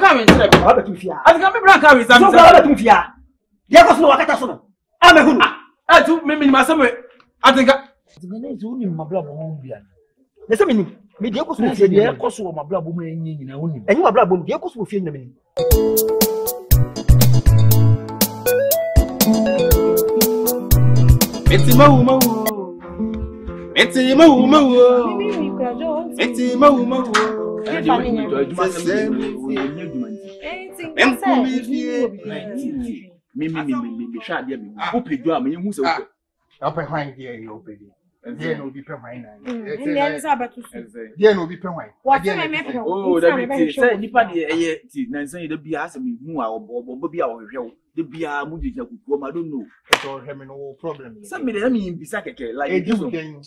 come in. What about you? I think I'm come in. So what about you? There was no wakata sono. I'm a who. I took me myself. I think It's only my blood won't be. There's a minute. Me dear was The cost of my blood woman in only. and you are black, dear was will feel the minute. it's mo. It's mo. Me, shall be open drum. You must open. I'll pay fine, dear, you pay. There no be permanent. There no be permanent. Oh, that be say, Nippon, Nancy, the Bias, and who are Bobby our hill, the Bia Moody, I don't know. It's all having no problem. Some of them in Bisaka, like A you again.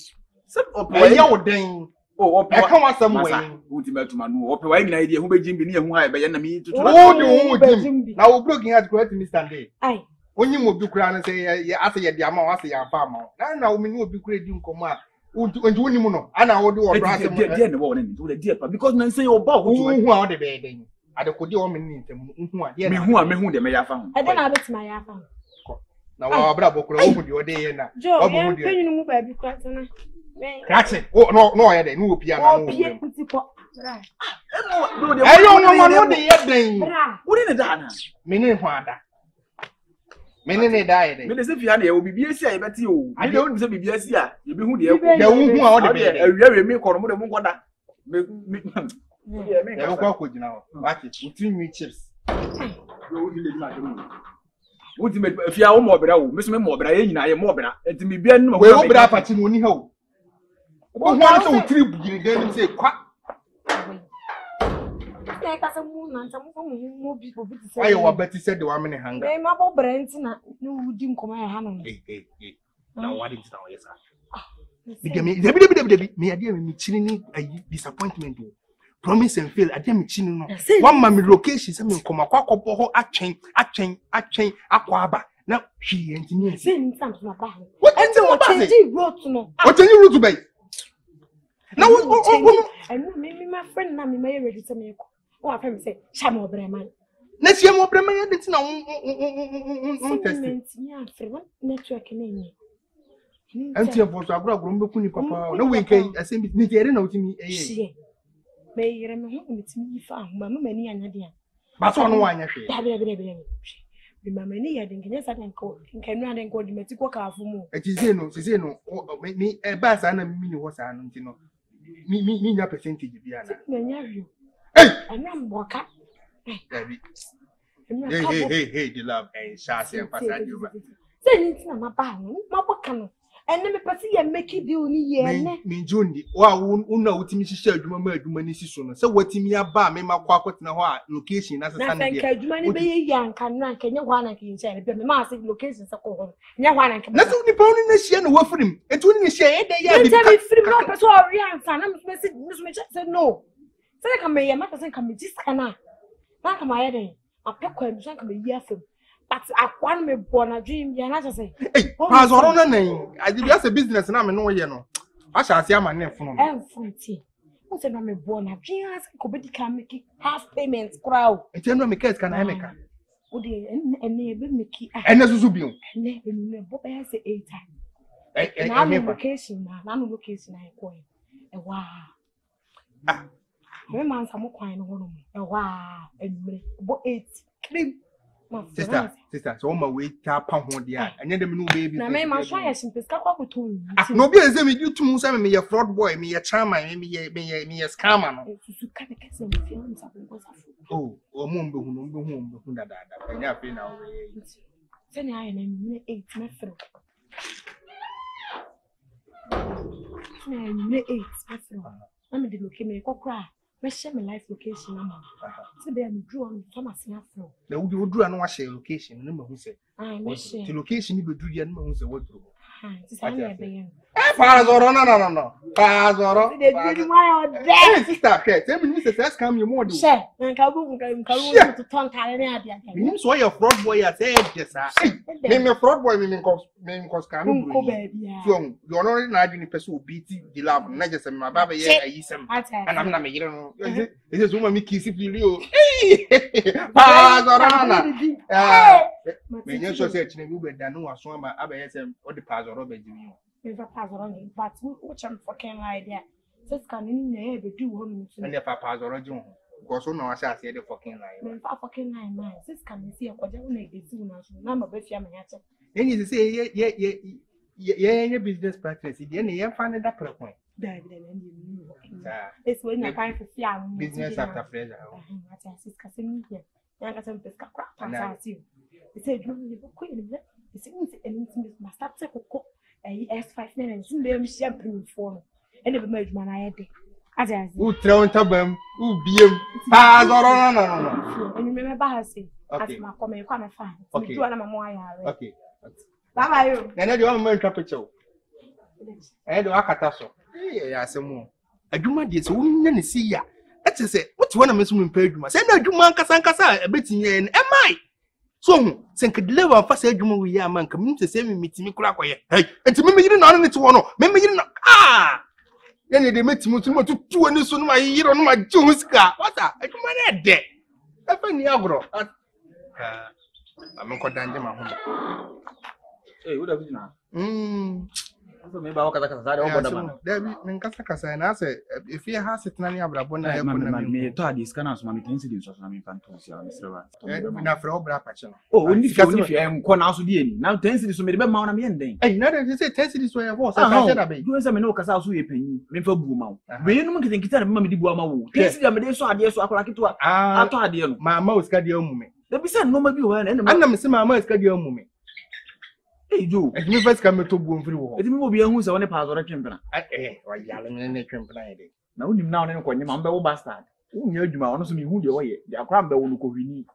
some Your dang. oh, I come out some way. Ultimate man, or providing idea who may Jim be who I by enemy to Oh, the now looking at great Mr. Day. Aye. When you move to crown and say, I say, the amount, I say, I'm farmer. Now, we will be great in command. And do you know? And I will do a brass in the morning to the dear, because Nancy or Bob who are the bedding. I don't could do a minute who are who they may have found. I don't have it to my phone. Now, our brother could open your day and Joe, I'm paying you baby question. that's it. Oh, no, I didn't know piano. Right. I don't know what they are doing. What in the dana? Meaning, father. Many died. But as if you had a BBS, but you, I don't say BBS, you be who they are the bed. A very make or more than one. Never walk with you now. Watch it between me chips. Ultimate, if you are more better, Miss Member, I am more better, and to me, be no way over that at Money Ho. One so trip, you didn't say quack. I will bet you said the woman in hunger. My mother Brent, no, didn't come my hand. Now, what is now, yes, me idea me chilling a disappointment. Promise and fail, I didn't chin. One mammy location, some come a quack up, a chain, aquaba. Now she engineers. What is the what are you root to bake? Now, and maybe my friend Mammy may ready to make. Oh, I can say, Shamo Breman. Let's hear more Breman. It's now network in and see for a grown Kuni Papa. No way, I say, Nigeria, no to me. May remember me found Mamma many and but one wine. Remember me, I think, yes, I can call, can run and go to Mexico car for more. It is no, me a bass and a mini was an, you know. Me, your percentage, Diana. Hey, and I'm walking. Hey, the love and Sassy and Passage. Then it's not my bound, my book. And let me pass and make it do me, Jundi. Wow, no, to Mrs. Sheldon, money soon. So what me about me, my quack in a location as a Sunday. Money be young, can run, can you want to say, but the massive locations are called. No one can. That's only pony this year and work for him. It's only shade. They tell me free not sorry, and son. I'm Miss Mitchell said no. So I can be a matter can be just cannot. Not my head. I pick him, so I can be here for. But I want me born a dream, yeah, I say. Hey, pass on a name. I did just a business and I'm no, you know. I shall see my name from everything. What's a name born a dream? I could can make half payments crowd. And tell me, can I make her? Oh, dear, and never make it. And as you be, and never Bob has 8 times. And I'm in location now, I'm location I going. And wow. Ah, my man's a more quiet home. And wow, and about 8 cream. Sister, so my way tap on the and then the new baby. Now, my try as simple as you. No, be as if you two send me a fraud boy, me a charmer, me a scammer. Oh, or moon, who that I have been now. Send I am 8 method. 8 method. I'm the looking cry. Me share my life location now. So they am draw on Thomas Afro. Now you draw no share location, no who say. Ah, me share. The location you do the no who say what do. Ah, this I be. Fazoro, no. Fazoro. They do my own Sister, tell me, Mrs. come you more. Share, and Kabu to tongue carrying. You saw your fraud boy at yes, name your fraud boy, meaning cause Camu. You're not in a person beat the love, not just my baby, and I'm not making it. It is woman me kissing you. Fazoro. When you so search, you would know a swam by ABSM or the Pazzo Robert. If I pass on, but which I'm fucking idea. Says can in the do home. And if I pass or John, because so now I say the fucking line. If I fucking line, says can see a quadrant is soon as number of your answer. Then you say, yeah, business practice. Then you find that point. It's when you're trying to see business after pleasure. I got some pesca crap. I see you. They said, you queen. It's anything must start to cook. S5 and soon be a champagne form. And never made my idea. As I who throw in tabum, who be him. No. And you remember her saying, okay, my comment, come fine. Okay, okay. Bye bye. And I don't make a picture. I do a catasso. Yes, some more. I do my dear, so we see ya. That's it. What's one of my swimming page? Send no do man Casancasa, a bit in am I? So, sen could live on fast edge with your man coming to save me to me crack. Hey, and to me, you didn't know it to one. Maybe you know. Then they met me to 2 and soon my year on my Jones car. What's that? I come on dead. I find the agro. I'm not going to home. Hey, what have you now? Maybe I'll cut Casa and I say, if you have it, Nani Abrabona, I thought this can also make incidents of some infantos. Enough for all Brapachon. Oh, if you am corn also now 10 cities made about Mount Amending. Hey, never you say 10 cities where I was. I said, I bet you some no Casa, we pay me for Boomau. We don't think it's a mammy Boomau. Yes, I'm so ideas so I like it to a my mouse got your moment. There be some no maybe one, and I'm saying my mouse got your moment. Hey, you. And you first come to boom through. It will be a who's on a pass or a champion. Why yelling in a champion? Now, you now and when your mumble bastard. Who knew you honestly me who you are? They are crammed the one who could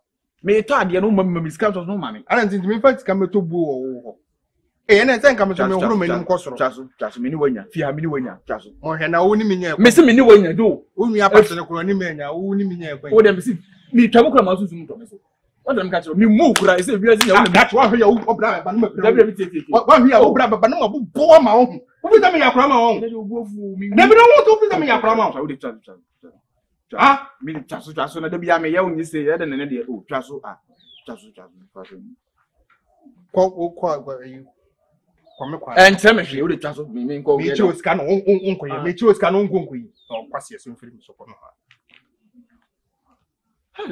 may tag your no mummy scouts of no money. I don't think me first come to boo. And I think I'm to no room in Costro. Just me when you fear me when you just or can only mean Miss me when you do. Only a person of Cronimania, only mean oh, them see me trouble come out to what I'm catching me move, I say, we are that's why you're open. What we are open, but no more poor my own. Who is me a crama? Never want to open me a crama. I would have ah, me Chasu, and the Biame, you say, I don't know, oh, Chasu, and cemetery, you would Chasu, me go, me choose canon, me choose canon, or Passias in film.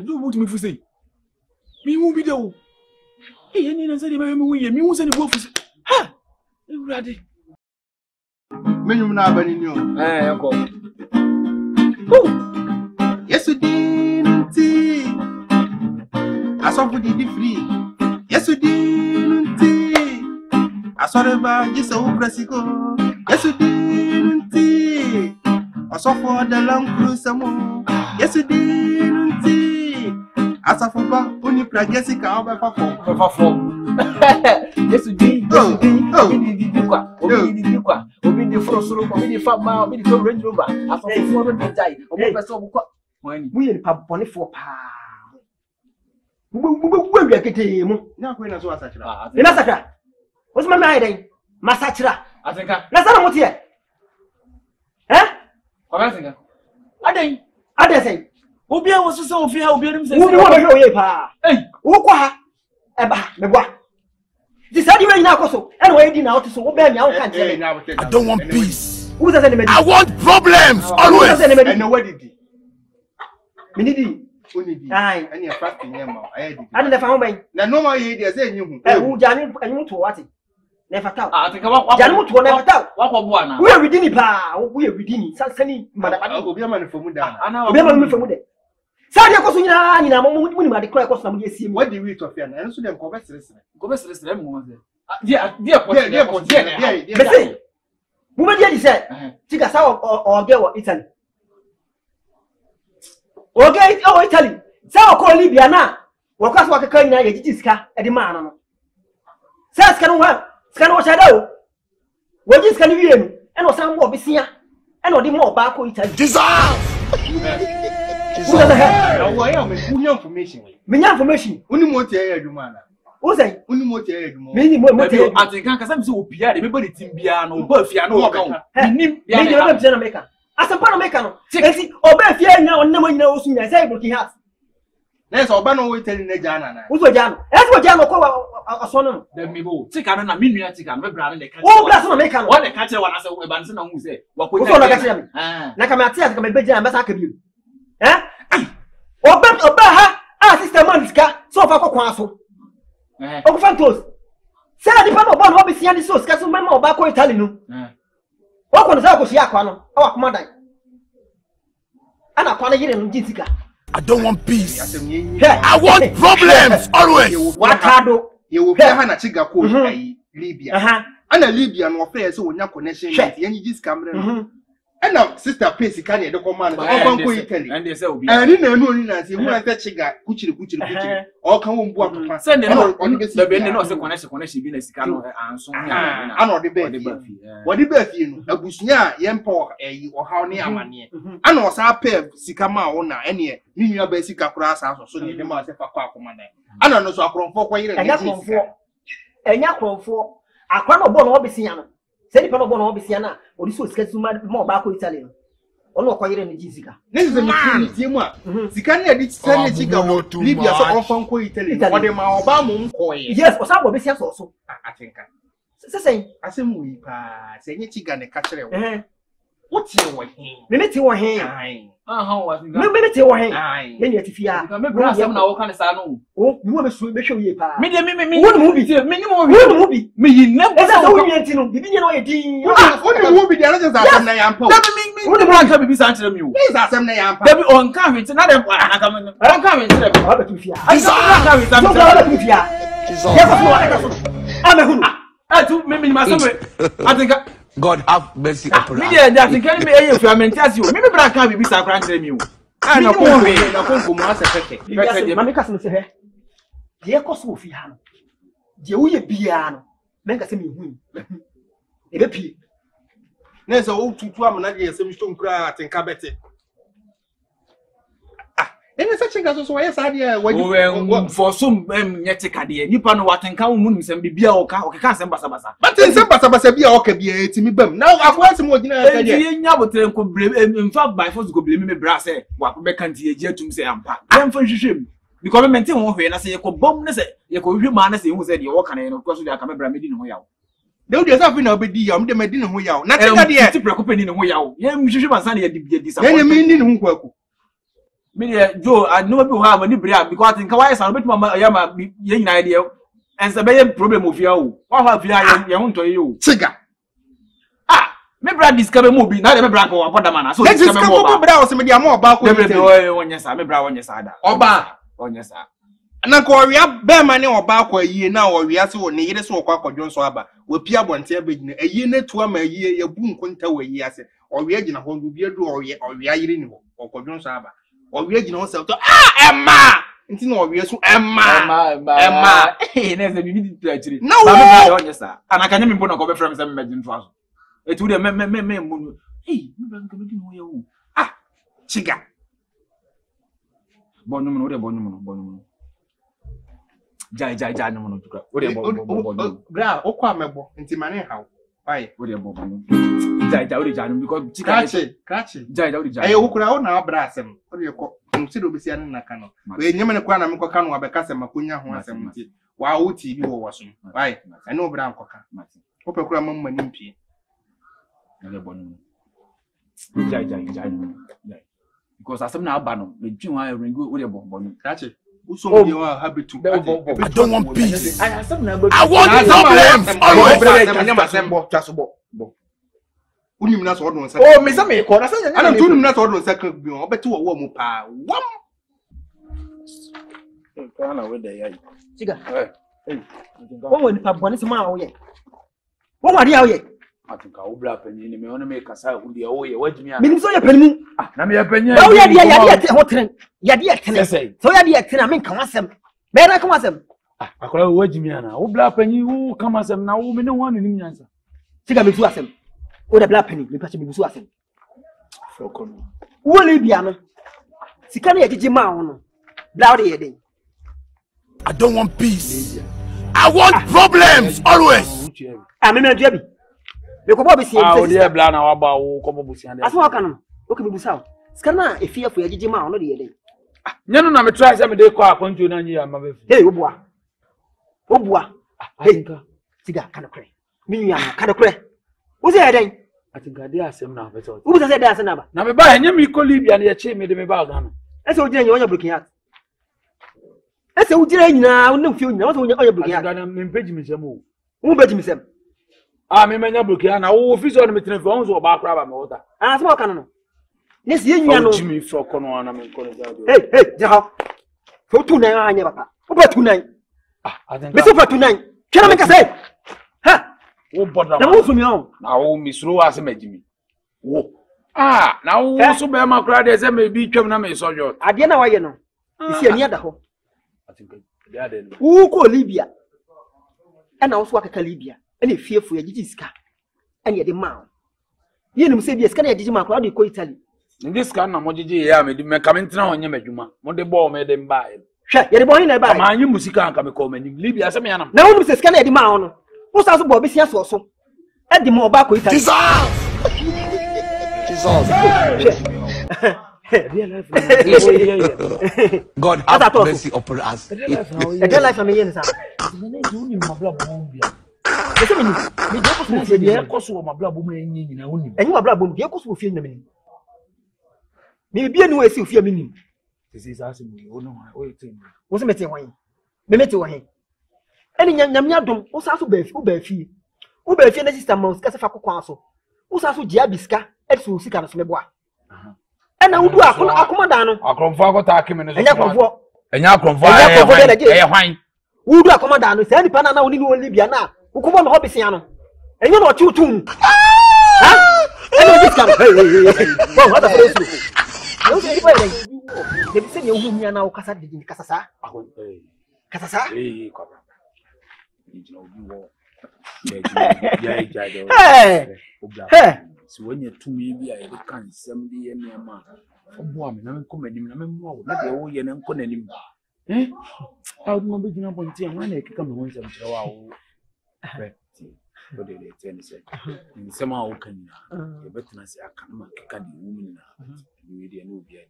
Do what me for say. Me won't be there. Hey, any answer the me won't send the wolf. Ha! You ready? Me you na bani ni o. Eh, uncle. Oh! Yes you did. I saw for the free. Yes you did. I saw the bag just so pressico. Yes you did. I saw for the long cruise some. Yes you did. Asafoba, only Jessica, over for. Yes, you did. Oh, Obi the frost, Obi the fat mile, Obi the Range Rover. I saw 400 die. When we in Papa Bonnie for pa. We are getting now. When I saw Satra, the massacre. What's my mind? Massacre. I think that's not what here. Eh? I didn't say. Obia was so fear of being himself. Who want to know ye, pa? Eh, Oqua, Eba, Megua. This is the now, also. Anyway, dinner out so obey me. I don't want peace. Who does enemy? I want problems. Always. I know what did he? Minidi. Aye, and you're fasting. I don't have home. No more idea saying you. Who Janet and you to what? Never tell. I think about Janet will never tell. What one? We are within it, pa. We are within it. Sunny, Madame Obiaman from Muda. I know Obiaman from Muda. Sadia Cosina, in a moment when I declare Cosam, you see what do we to fear? And so them converse. Yeah, Woman said, Chicago or girl Italy. Okay, oh, Italy. Sao call Libya now. What cost what a kind of Jiska at the man? Says can one, shadow. What is can you hear? And was some more Bissia, and or the more back or Italy. Information. Many information. Only more you man. Who's I? Only more you Many more. I think I'm so Pierre, everybody Timbiano, Buffy, Jamaica. As a Panamerican, see, or Bethia now, no one knows me as I would have. That's all Bano will tell you, Jana. Who's a jam? That's what Jam or son. Let me go. Take on a million chicken, brother. Oh, that's what I make. What the catcher one as a Banson who say, what we call a like a Matthias, come and be jam as I can you. Eh? Or Baha, Sister Maniska, so far for Quasso. Oh, Fantos. Say the Papa Bon Hobby Siani so scarce member of Baco Italian. What was I was Yaquano, our commander? And I can't get in Jessica. I don't want peace. I want problems always. What Cardo? You will have a chiga called Libya. And a Libyan warfare so when your connection, and you just come. And now, Sister Pace, can you command? And they say, I didn't know as you want that chiga, Kuchi, or come on, send them on the connection, Venus Cano, and so on. I know the bed. What the bed, a bushnia, Yampo, or how near money. I know, our pair, Sikama, owner, any new basic across house, or so near the master for commander. I don't know, so I from 4 quarters, and Yakon for a crumb of bon Obisiana. Say the Papa Obisiana, or this was get more back with Italian. Or no quiet in Jessica. This is a team. Sicania did send a chicken to Libya or from Italy. What am I about? Yes, or some Obisians also. I think. Say, I say, we pass any chicken and catch it. What's your hand? Minute your hand. How was minute your hand? Then yet if you are now kind of salon. Oh, you want to show you. One movie, me never will be the others that I am. What the one can be answering you? These are some name. They be on coming to another one. I'm coming to them. I'm a who? I took me myself. I think. God have mercy upon us. Media that can be a fermentation you. Maybe I can't be so granted you. I know way. I come from us a peck. Mamma Castle say, dear Cosmofiano. Dear Piano. Make us a me. A pea. There's a old 2 years, some stone cry and cabete. And such a case, so yes, idea for some Yatica, you pan what and come moons and be beer or can't send Basabasa. But in some Basabia or can be a Timmy Bum. Now I've got some more dinner. Could blame in fact by force go blame me brass, what we can't hear to say I'm packed. I'm for shame. Because I maintain one way and I say, you could bomb, you could remind us who said you walk and of course you are coming by me in Hoyao. Don't you have been obedient? I'm the Medina Hoyao. Nothing to preoccupy in Hoyao. Yeah, my son, you disappointed. Media Joe, I know you have any bread because in Kawaii, I'll bet my Yama young idea and the problem of you. What have you own to you? Cigar. Ah, maybe I discover movie, not a brand or what the man. So let's discover more about when yes, I'm a brown on your side. Or bar on your side. And I call you bear money or bark a year now, or we are so near the so called John Swabber. We Pierre Bonte a year to a year, your boom couldn't tell where yes, or we are in a home with your door or we are in or John Swabber. Or we are ourselves to Emma! It's no obvious Emma. Hey, there's a need to actually. No, yes, sir. And I can't even put a cover from some imagine for us. It would have me. Hey, you ah, chica. Bonum. Jai, no, what about Gra, or Quamabo, into my how? Why, what about because catch Jai, who could own our brassem. What do you call consider Bissian Nakano? We never know Quanamacano about Casamacunia, who has a motive. Wow, TV was. Why, I know Brown Coca. Open Cramon Manimpi. Jai. Because I some now ban with you, I ring good with a bonnet. Catch it. So you are happy to. I don't want peace. I want problems. Unimnas order. Oh, Miss America. I don't do not order second beyond, but to a woman. One. What when Papa is a mile yet? What are you yet? I think I will blap and you may only make us out with the away. What do you mean? So you're penny. I'm your penny. Oh, yeah, say. So you're the I mean, come as them. Better come as them. I call what you mean. Oh, blap and you come as them now. We don't want any answer. Sika me su asem. O da bla penny me pa che me su asem. Fokono. Wo Libya no. Sika na yegege ma wo no. Bla wo de yeden. I don't want peace. I want problems always. Ah, me dua bi. Me ko bo be sie bi. Ah, o de bla na wa ba wo ko bo busia de. Aso wa kan no. O ke me busa wo. Sika na efiafo yegege ma wo no de yeden. Nyano na me try say me dey call akwantu na nyi ya ma be. Hey, obua. Hey, Sika kana kre. Me nua no kana kre. Wo se yeden? Atinka dey asem na beto. Wo busa say dey asem na ba. Na me ba enye me ko Libya na ye che me de me ba Ghana. Ese o jira nyonya broken heart. Ese o jira nyina wonam fie nyina wo se onya broken heart. Ghana me page me sem o. Wo beji me sem. Ah, me menya broken heart na wo office on me tene fo so ba kra ba me water. Ah, so ka no. Nesi ye nyua no. O jimi fro kono na me ko le za do. Hey, jaha. Fo tu nan anya baba. Wo ba tu nan. Ah, atinka. Me se fa tu nan. Kena me ka say. Ha. Wo boda. Na wo sumi on. Na wo misro wa se majimi. Wo. Ah, na wo so be ma kra de se me bi twam na me so jo. Ade na wa ye no. Isi ani ada ho. Atinka. Dey ade no. Wo ko Libya. E na wo so akaka Libya. E na fiefu ya gigi sika. Ani ye de ma. Ye nim se bi sika na ye gigi ma kra de ko Italy. This can na mojiji ya me di me kamintina onye madwuma. Mo de bo me de mba e. Hwe, ye de bo hin na ba. Ma anyi musika anka me ko manim. Libya se me yana. Na wo nim se sika na ye de ma ho no. Wo sa so bo be sia so so. E de mo ba ko Italy. Jesus. God have mercy upon us. The life am yen sa. Uni mabla bombia. Ese me ni. Me de ko so Se de ko so mabla bombia nyi nyina uni. Enyi mabla bom de ko so fie nyina me ni. Me bia ni we si fie me ni. This is asking me, oh no, oh it's in. Wo se mete hwan? Me mete wo hen. Eni nyam adom, wo sa so ba fi, wo ba fi. Wo ba fi na sister man ska se fa kokwan so. Wo sa so dia biska, e so sika no so me boa. Ena wudu akoma dan no. Akromfo akota akeme no so. Enya kromfo. Enya akromfo e hwan. Wudu akoma dan no, se nipa na woni ni Libya na. Wo ko bo no hobisia no. Enya no otutum. Ha? Ena biska no. Hey. Bo hada for eso. Yo se nipa ile. Debi se ne hu mia na wo kasa de ni kasa sa. Kasa sa? Kwa. Ni obi wo. Hey. So when you to me be I can some be any man. Obo am na me ko manim na me mo na de wo ye na nko nanim. I would not be gina bonti an na ekeka me won sem kire wa wo. But they tell me say in some how can you better say aka na keka di woman na. You dey no be any.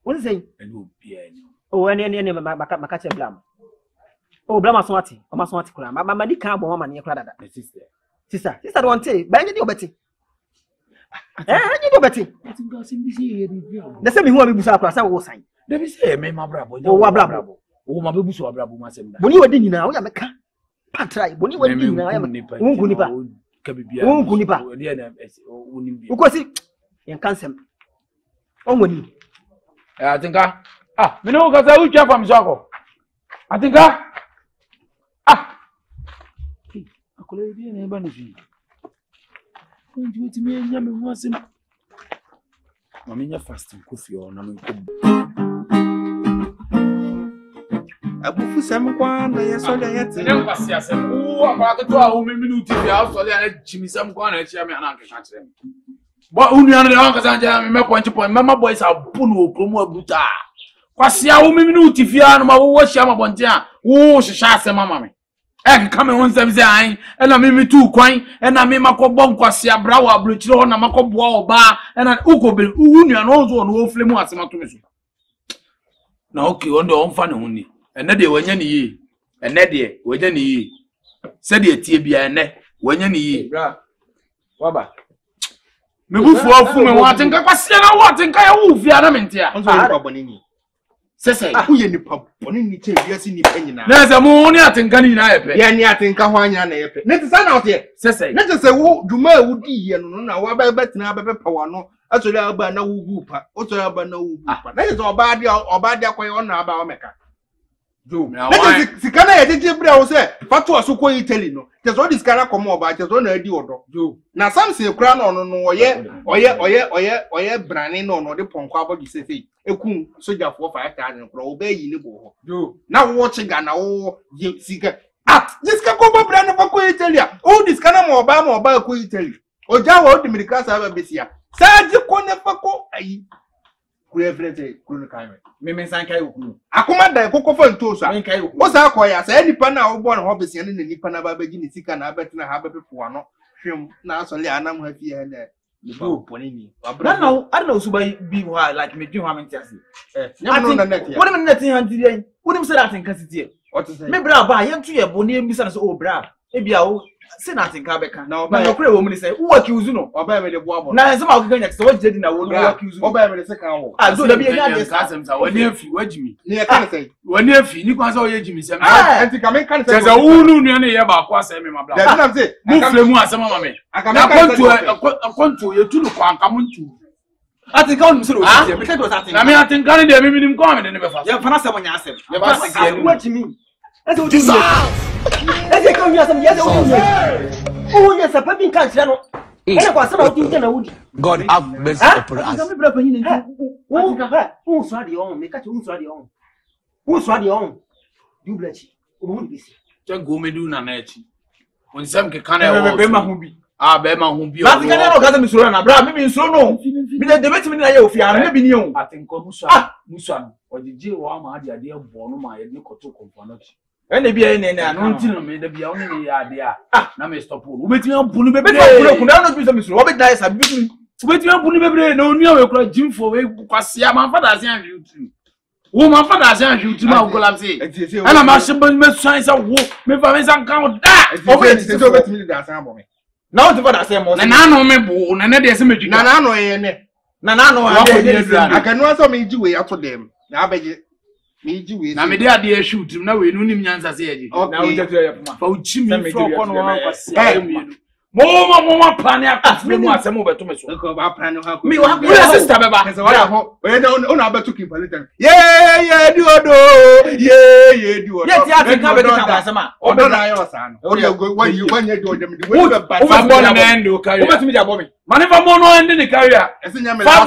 What is saying? No be any. Oh, any maka che blam. Oh, blam aswati. O maswati kula. Mama di kan bo mama ne kula dada. Sister don't say. Ba nyi di obeti. Nyi di obeti. I think I see here review. The same hu abi busa akura say wo san. They be say me ma brabo. Oh, wa brabo. Oh, ma be busu wa brabo ma sem da. Boni wadi nyina wo ya meka. Patrai, boni wadi nyina ya meka. Wonku nipa. Wonku nipa. Ukosi yen kansem. Onwoni. I think me no ka say ucha fam so I think akole bi na eba no fi. Konti weti me nya me ho asem. Ma me nya fasting kofi o na me ko. Abufu sem kwa na ye so le yete. Ne kwasi asem. O akwa ke to a o me minuti bi a so le na chimi sem kwa na chia me na nke ka kire me. Bo unu ya no de wan ka sanja me point mama boys abu no okromu abuta. Kwasi a o me minuti fi a no ma wo hia ma bonte a wo hihya asem mama me. Come on, some say, and I mean too quine, and I mean my cobon quasia brow, blue children, and my cobo bar, and an uko bill, union also on wolf flame was not to me. Now, okay, on the own fun only, and Neddy when ye, and Neddy when ye said ye tibia and neck when ye, Wabba. Me who for me wanting Cassiana wanting Kaya Wolf, Yadamintia, Bonini. Sese uye ni paponi ni che biasi ni penyina na se mo ni atenka ni na yepe ya ni atenka hwanya na yepe ne te sana ote sese ne te se wo dwuma a wudi ye no na wa ba betina ba pepa no asori aba na wugu pa osori aba na wugu pa na se oba dia koye ona aba o meka jo na sika na ye jeje bra wo se fatu asoko Italy no te so diskara komo oba te so na adi odo jo na samse kura no no oye brane no de ponko abogi sese ekun soja for 5000 kro oba yi ni bo ho yo na wo chiga na wo sika This can come up brand for Italy. Oh, this can am Obama ko Italy. Ojawa the Americans have a besia. Saji kone fako ayi. Ku everything ku kan me. Me san kai oku. Akoma dan kokofo ntoso. Me kai oku. O sa akoya sa nipa na wo bon ho besia ne nipa na ba bagi ni sika na abetina ha bepefo ano. Hwem na asole anam ha fie he no ponini. I don't know so be why like me do how many times. What am net here? What am say that in Casity? What is it? Me bra ba yen to ye boni mi say oh bra. E bia o say nothing ka beka. Na no kure wo me say who accuse no? Oba me de boabo. Na say ma go get so what jedi na wo no accuse. Oba me de say kan wo. Ah so da bi e ga dey kasem sa wani afi wajimi. Ni e kan say. Wani afi ni kwan say o ye jimi say. Enti ka me kan say. Say wo nu nu ne ye ba kwa say me ma bra. Da na say. Mu fle mu asema ma me. Na kontu ye tulu kwa nka muntu. Ati ka onu se o se. Me say do that thing. Na me ati kan dey me nim kwa me de ne be fa. Ye fa na say mo nya asem. Ye ba say ye wajimi. That's what you say. Ese ka onye asem yes o yes papa bin kan kire no ele kwa sana oti nke na wudi God have mercy upon us ka me bra panyin nti o so ade on me ka che o so ade on o so ade on du blachi o mu bisi che go me du na na echi on sam ke kan e o be ma hu bi be ma hu bi o ba ti kan na o ka se mi suro na bra mi suro no mi de beti mi na ye ofi ara me bi ni o atenko musu no ojije wo ama ade bo no ma ye ni koto komponochi ene bia ne na no ntino me da bia woni ya ade na me stop wo beti an bunu be beti an bunu na no bi so mi so wo be dai sa bi so beti an bunu bebre na onu awe kura jimfo we kwase ma fada se an hwutu wo ma fada se an hwutu ma go lam se ana ma shebe me swan se wo me fa me san kan da o be se so beti mi da san bo me na o ti fada se mo na no me bo na ne de se me twa na no ye ne na no akanu aso me ji we ato dem na abeje na me dey ade shoot na we no nim nyansa se yaji na wo jetu ya puma fa uchi mi fro ko no wa kwase mo plan ya afre mu asem obeto me so ko ba plan ha ko mi wa ko sister beba we no abeto ki palita ye di odo ye di odo ye ti ati ka be ka asema odo na yo sa no o go when you di odo me di we be ba fa bon na endo carry o betimi di abo me manifa mo no end ni carry fa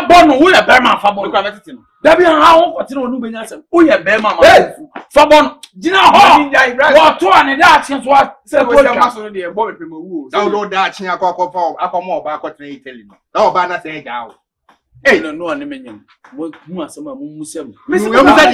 bon no wo le be ma fa bon ko abetiti no Dabi ha won kwotire onu benya asem o ye be ma fa bon gina ho wo to ane da achen so se ko ja maso no de bo me pemo wu da do da achen akọ akomo oba akọtire Italy no da oba na se ja o no ane menyam mu asem a mu musem me se musa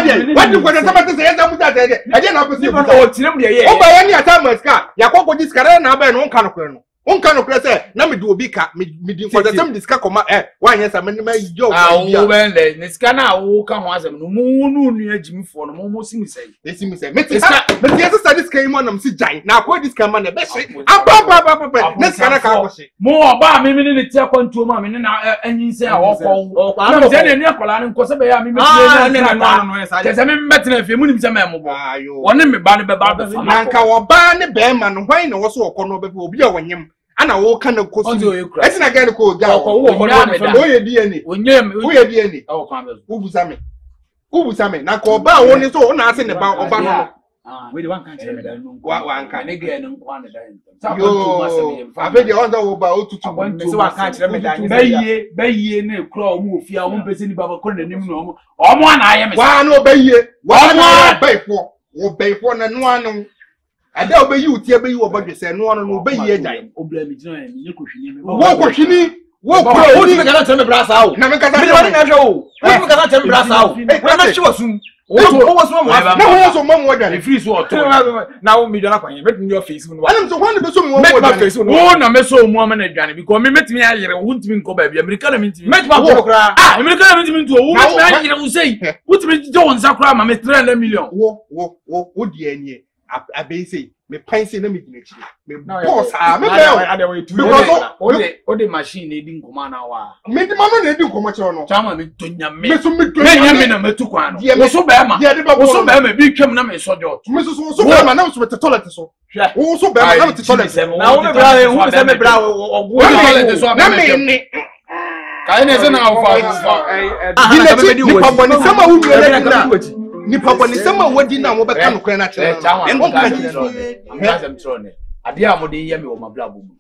de what you kwada tamate se ya musa de aje na ko se o tire mu de ye o ba ya ni atama ska ya kokko diskare na ba no nka no kure no unka no prese na me do obi ka me din for the same diska koma wan yes am na yo wo ben le ne ska na wo ka ho asem no mu nu agimfo no mo simi sei me diska diska imo na msi jan na akwa diska ma na be hye aba ne ska na ka akwa mo oba me ne ti akwantuo ma me ne na anyin sei a wo ko na me ne akola ne nko se be ya me me no esa je se me metena afie mu nim se me mo bo woni me ba ne be ba be na nka wo ba ne be ma no hwan na wo so okọ no be obi a wonyem ana wo kana kosu eti na gani ko ga wo ye DNA wo ye DNA ubusame na ko ba wo ni so na ase ne ba oba no we dey wan kan chere me dan no wan kan ne ge no kwa ne dan yo afede on da wo ba otutu me so wan kan chere me dan bayiye na ekura o mu ofia o mu pese ni baba ko na nim no o mu ana aye me wa no bayiye wa no bayfo wo bayfo na no anu ada obeyi utie beyi obadwe se no no obeyi agyan obla mi gina ya ni kohwini me wo kohwini wo ko wo ti me kana tell me brasa o na me kasa me wani na hwe o wo me kana tell me brasa o na me hwe osum wo so mo na wo so mo mo gyan free so oto na wo mi dona kwanye me tun your face no anam so kwani be so mo mo wo na me so mo ma na dwane because me metimi ayere wo ntimi nko ba bia america na metimi metima ko kra america na metimi nto wo metimi ayere wo sei wo timi jo wonsa kra ma me 300 million wo di anie abese me panse na me ginechi me boss me be o de machine e di nkoma na wa me di mama na e di nkoma che no chama me tonya me so me tonya me na metu kwa no wo so be ma bi twam na me sojo me so be ma na so be toilet so wo so be ma na me toilet na wo me bra wo se me bra wo toilet so na me ni kai ne se na wo fa ni papa ni sama wo mi ni papa ni sama wodi na wo be ka no kran na kire no ka am trone ade a mo de ye me wo mabla bo mu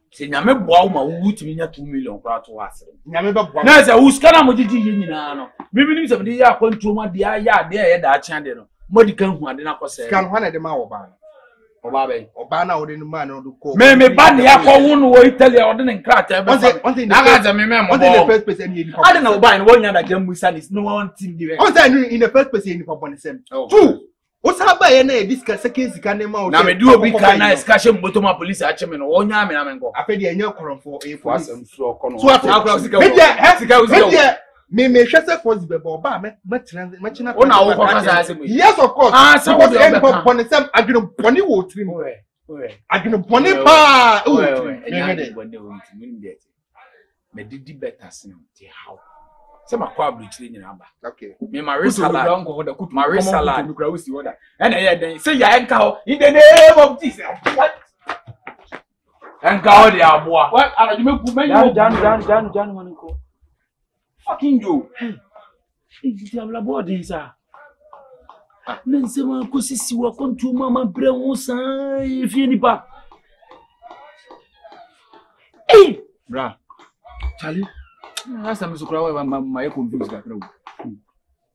se nyame boa wo ma wo wutimi nya 2 million kwa to asere nyame be boa na se wo ska na mo gigi ye nyina no bibi ni se me de ya kwantuo ma de ya de ya da a chia de no Modican who had not said, can one of them our ban. Obana or the man or the call. Maybe Bandy, I won't wait till you didn't crack. One thing, I remember the first person. I don't know by one other gem with son is no one thing. Once I knew in the first person for Bonisem. Two. What's happening? This case can now do a big nice cash and bottom of police action or one yam and go. I paid a new column for a force and so on. Me share for the Boba, much yes, of course. Ah, so what the some I didn't pony wood trim. I didn't pony pa. Oh, did better how. Some are quite rich in number. Okay. Me Marie salad, Marie salad, and I say, ya cow in the name of Jesus. And God, ya boy. What are you John, fucking you. It's the boarding, sir. Nensema kusisi wa kontu mama bremusa ifini pa. Hey, bra. Charlie. Asa msukura wa my confused that no.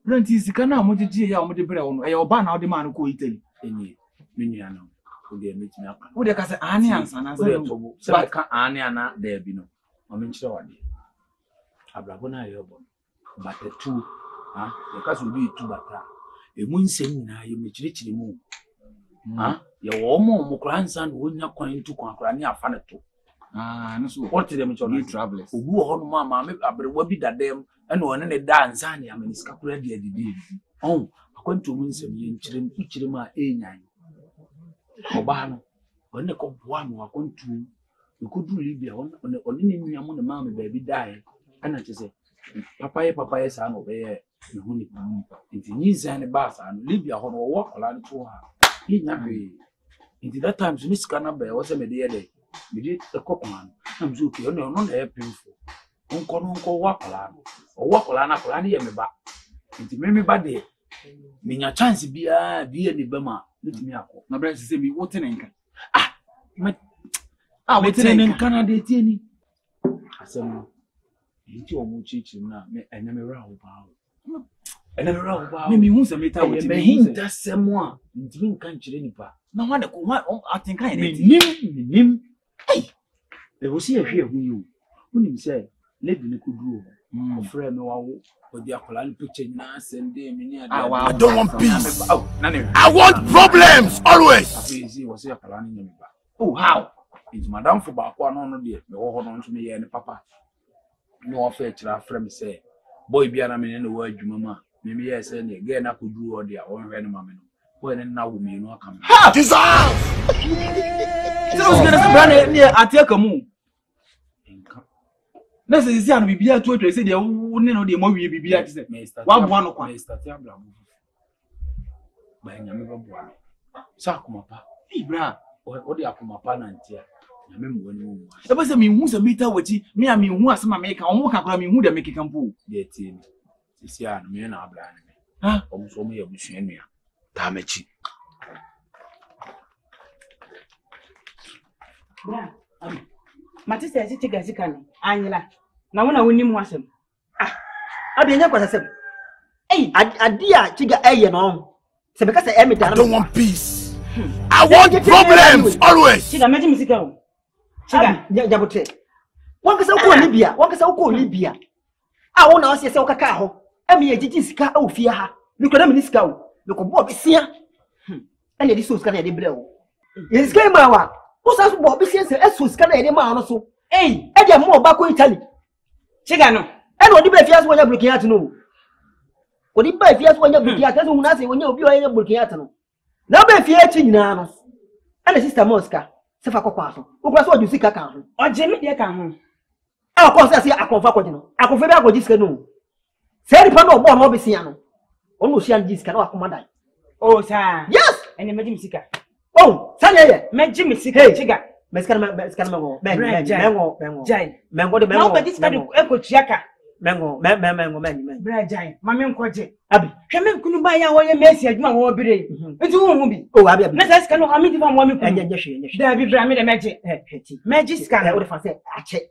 Brent is kana mo tiji ya mo de bre wono. E oba na ode man ko Italy. Eni menu ana. O de meet me aka. O de ka say ani ansa na say to. Say ka ani ana there bi no. O me nchire wade. Abrabo na yobo. Bata two. Ha? The case will be two bata. E mu nsem na ye mechirichiri mu. Ha? Ye wo mo kransa no wonya kwan tu kwan kran ne afa ne to. Ah, no so. What them to travelers. Obu ho no ma me abrewa bi dadem ene one ne da ansa ne ameniska kura de adidi. Oh, akwantu mu nsem ye nchire ma enyan. Oba no. One ko boa no akwantu. Ikudu Libya one ne nua mo ne ma me ba bi dai. Ana chese. Papa sa no be ne hu ni pam. Nti nyiza ne ba sa no Libya ho no wo kola ne to ha. Ye nya be. Nti that time so ni scanner be wo se me de ye. Me did a cockman. I'm so okay, no, not a painful. Uncle walk along. Or walk along up on me back. Into me body. Mean your chance be a the Bema. Let me up. My brother say me what an anchor. Ah, what's in Canada? I said, into a muchich now, and I'm a row about. And I'm a row about me, who's a meter with him. That's someone. Drink country any part. No one I think I need him. Hey, there was here who you wouldn't say, let me could do. Friend, no, but the Apollon picture nice and I don't want peace. I want problems always. Was here planning. Oh, how? It's Madame for back one on the hold on to me and papa. No affair to our friend say, boy, be an in the word, mamma. Maybe yes, and again I could do all their own random. When now we may not come. So I was going to run near Atiakamu. Let's say, I'm be here to say, they wouldn't know the more we be here. One of my Statiabla. By Yamaba, Sakumapa, Ibra, or the Akumapa and Tia. I remember when you was a mean who's a meter with me. I mean, who was my maker, or more can who they make it come pool. Dear team, this year, me and our blind. Huh? Almost for me, a machine. Damachi. Matisa ati tigasika no anyela na wona woni mu asem ade nya kwasasem ade a tiga eye no se be ka se emi I don't want peace. I want problems always. Tiga meji misika o tiga jabote wankasa uko Libya a wona o se ukaka ho emi ejiji sika o fie ha mikro na mi sika o meko bo besia ene di so sika na de bre o yesika ma wa Usa bo bi sense esus kana ene ma no so e de mo ba ko Italy chiga no e no di ba fias wonya Burkina Faso no odi ba fias wonya Burkina Faso hu na se wonya obi wonya Burkina Faso no na ba fie chi nyina no ana sister Mosca se fa kokwa so ukura so ojusi kaka ho oje me de kan ho a ko se akonfa ko no akonfa bi akoji sika no se ri pa no bo no obesia no onu si an jisika na akomanda oh sa yes ene meji misika. Oh, Sanya, Majim, Chiga, Mescano, Mango, Jai, Mango, the Mango, but this kind of Echo Chiaka, Mango, Brajai, Mamma Quaje, Abby, Camen couldn't buy our message, my war be. It's won't be. Oh, Abby, let us can how many woman and there be Brammy magic, magic scan, what if I say, I check.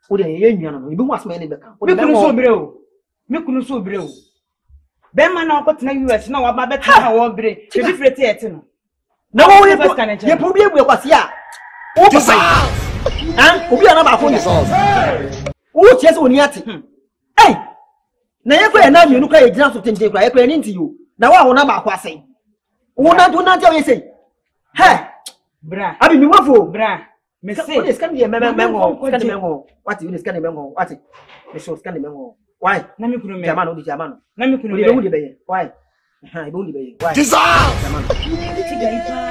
Would a union, you must manage the camp. We couldn't so bro. Bema na okotena US na wa ba beta ha wo bre. Different yet no. Na wo ye problem we kwase a. Wo papa. Obi ana ba ko ni. Wo chese oni ate. Eh. Na ye kwa na mienu kwa ye gina so tente kwa ye kwa ni nti yo. Na wa ho na ba kwa sen. Wo na nti o ye sei. He. Bra. Abi mi wafo. Bra. Me say. What is can be mengo? Scan mengo. What is scan mengo? What? Me show scan mengo. Why? Na mi kunu me. Jamano di jamano. Na mi kunu me. Ibe be. Why? Ibe be. Why? Jesus.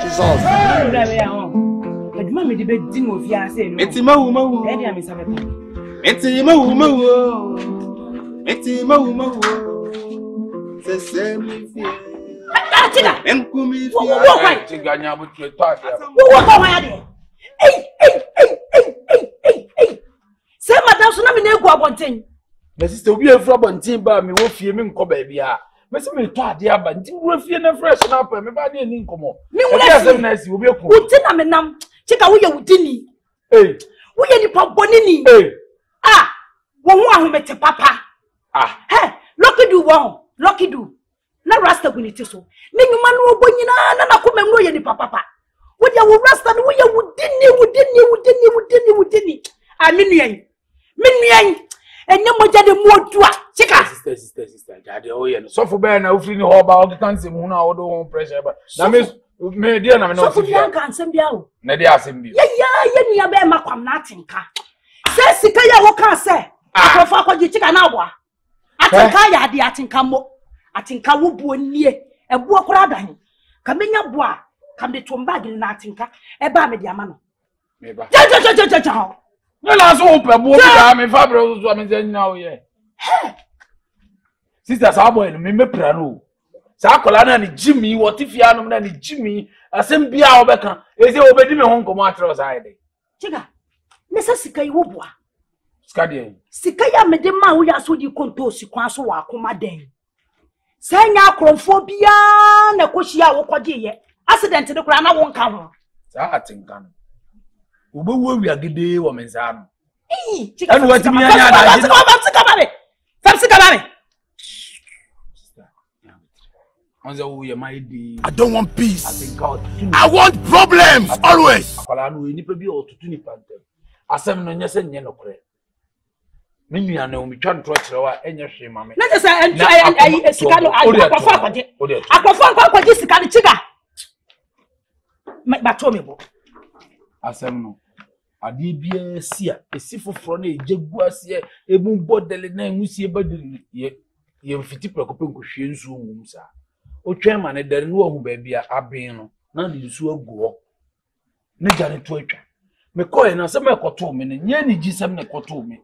Jesus. Bra be ya won. Aduma me di be di no fi ase no. Eti mawu. E dia me sabe. Eti mawu. Eti mawu. Se mi fi. Chiga. Enkumi fi. Wo Chiga nya bu to ade. Wo ko wa de. Hey. Say madam so na me na egu abonten. My sister obi efra abonten ba me wo fie me nkọ ba bia. Me se me to ade aba nti wo fie na fresh na pa me ba de ni nkomo. Me wo na si obi ekun. Uti na me nam. Chika wo ye wudini. Wo ye nipa bonini. Wo hu ahomete papa. Lucky do. Na rasta guniti so. Ne nyuma no obonyina na nakoma mu ye nipa papa. Wo ye wo rasta no wo ye wudini. Aminuan. Enye moja de modua. Chika. Sister. Jade o ye no. Sofo be na ofri ni ho ba o kan se mu na wo do pressure ba. Na me dia na me no. Sofo bia kan sem bia o. Na dia asem bia. Ye nua be makwam na atenka. Se sika ya wo kan se. Akofo akwaji chika na aboa. Atenka ya de atenka mo. Atenka wo buo nie. Ebu okura dan. Ka menya boa. Ka me to mbag na atenka. E ba me dia ma no. Me ba. Ja. No na so pe bo bi me fa bro so me say na o ye. Sister sa boy no me pra no. Sa akola na ni Jimmy wo tifia no na ni Jimmy asem bia obeka eze obedi me ho nkomo atre sa ide. Chiga. Me sa sika iwo boa. Sika de. Sika ya me de ma wo ya so di konto si kwan so wa akoma den. Sanya akromfo bia na kohia wo kwaje ye. Accident de kura na wo nka ho. Sa atinka no. Ubo wo wi agede wo mensa no. Chiga. Anu wati mi anya da je. Sika ba me. I don't want peace. I want problems always. Akwala no nipa bi otutu nipa ntem. Asem no nyese nye nokore. Me nua na o mi twa ntro kire wa enye hwe ma me. Na je say sika no akofo akwaje sika no chiga. Ba to me bo. Asem no ade bia sia esi foforo na ejegu ase ebu bodele na enwusie badiri ye mfiti prekope nkohwe nsu ngum sa otwen ma ne dare no ohu ba bia aben no na de nsu aguo ne jare to atwa me koye na asem ekoto me ne nya ni gisem ne ekoto me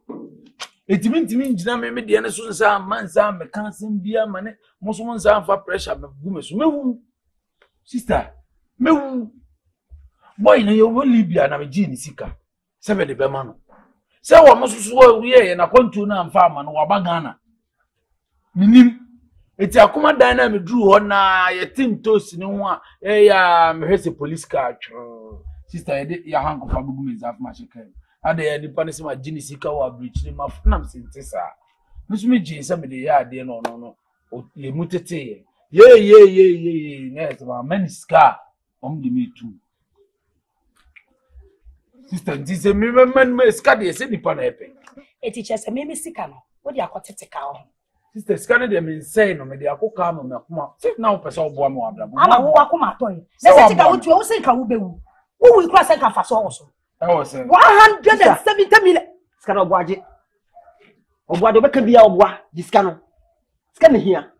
etimi ngina me de ne so nsa mansa me kan sem bia ma ne moso nsa amfa pressure me gume so mewu sister mewu boy na yo Libya na me ji ni sika sebe de be ma no se wo mosusu wo ye na kontu na amfa ma no waba Ghana minim eti akoma dan na me duru ho na ye tintos ni ho a ya me hwese police car tro sister ye ya hanko fa bugu me zaf ma sheke ade ya di panese ma ji ni sika wa bridge ni ma fnam sintisa musumi ji se me de ya ade no ye mutete ye na se ma meniska di me tu. Sister, this is me sika de se nipa na epe. Teacher say me sika no. Wo di akotete ka ho. Sister, sika de me say no me de akoka no me akoma. Se na wo pese obo am wa bla. Ama wo akoma aton. Na se tika wo tu wo se ka wo bewu. Wo wi kra se ka fa so wo so. E wo se 170 million. Sika no oboaje. Oboade obeka bia oboa di sika no. Sika ne hia.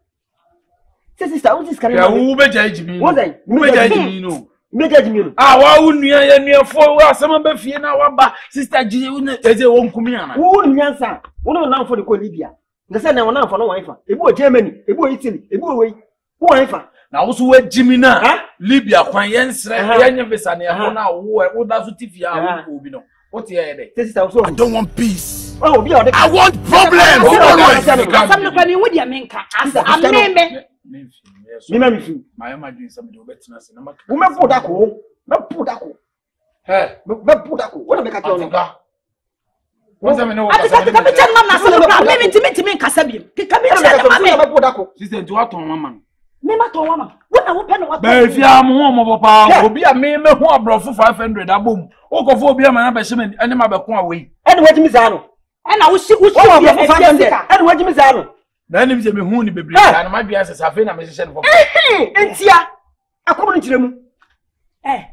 Sister, wo sika no. Ya wo be jaji mi. Wo dai? Wo be jaji mi no. Mejaji mi no. Wa unua ya nuafo wa asema be fie na waba sister ji eze wo nkumi ana. Wo nyansa. Wo no na mfo de ko Libya. Ngasa na wo na mfo no wan fa. Ebi o Germany, ebi o Italy, ebi o wei. Wo wan fa. Na wo so wa jimi na Libya kwan yensre yenye visa na ho na wo da so tifia wo obi no. What ye dey? Sister so. I don't want peace. Oh, be o. I want problems always. Asam no kwa mi wo dia menka. Ameme. Mima mi fi. My am doing something better na ma. Wo me puda ko. Me puda ko. He, me puda ko. Wo na me ka ti ono. What's happening? Sister, to what on mama? Mema to mama. What I open what? If you are more papa, will be a me who are brought for 500 a boom. O go for be a man bashment and my back away. And what Miss Arno? And I will see who's 500. And what Miss Arno? Then if you be who baby, and might be as a fina musician for. And see, I come to them.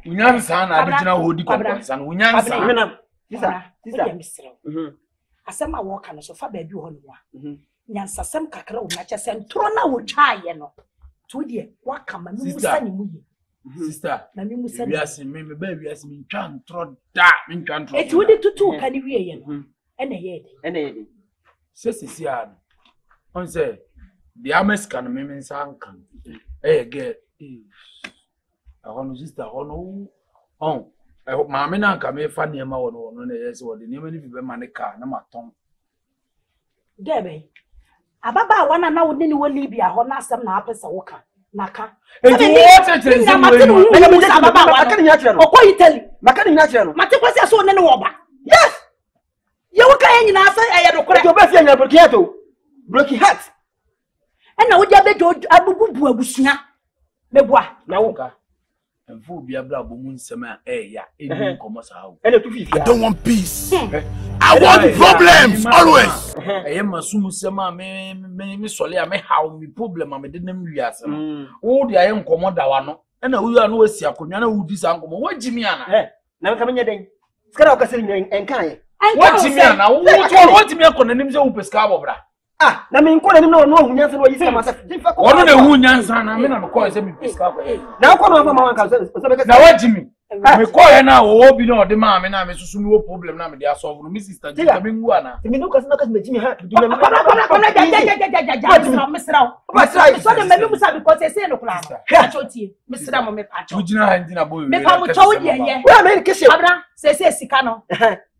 Unyan san additional holy conference and Unyan san. Sister, asema walk and so far baby on one. Nyansa sem kakra o na chese ntro na wo twa ye no. To die waka ma mi musani mu ye. Sister, na mi musani. We ask me baby ask me twa ntro da, me twa ntro. Eti wo de tutu ka ni wie ye no. Ena ye de. Ena ye de. Sesi an. On say the ames kan me nsan kan. Get. I want sister on I hope mammy na ka me fa niam wo no na yes wo de niam ni bi be ma ne car na maton. Debe. Ababa wana na wo ni wo Libya ho na asem na apesa wo ka na ka. Enti wo tete nsi wo. Maka ni nya kire no. Okọ Italy. Maka ni nya kire no. Mate kwase aso ne wo ba. Yes. Ye wo ka yen na asa eye do kore. Enti oba fi anya broken heart o. Broken heart. Na wo ja bejo abubu bu abusia. Meboa. Na wo ka. Enfu bia bra bomu nsema ya eni komosa hawo. Ene tu fi. I don't want peace. I want problems always. Masumu sema me sole a me hawo me problem a me de nam wiase no. Wo de aye nkomoda wa no. Na wo ya no wasi akonwa na wo di sa nkomo. Wo jimi ana. Na me ka menye den. Skara o kasiri enkan ye. Wo jimi ana. Wo jimi akona nim se wo peska abobra. Na me nko na nim no hunyansa no yisa masa. Ono na hunyansa na me na me ko se me peska ko. Na ko no fa ma kan so na wo jimi. Me ko ye na wo bi na ode ma me na me susu mi wo problem na me dey solve no. Me sister ji ka me ngu ana. Me no kasi na kasi me jimi ha. Ja. Misra. So the me musa because say no kula. Achoti. Misra mo me pacho. Ujina ha ndina boy. Me pa mo cho ye ye. Wa me kese. Abra say sika no.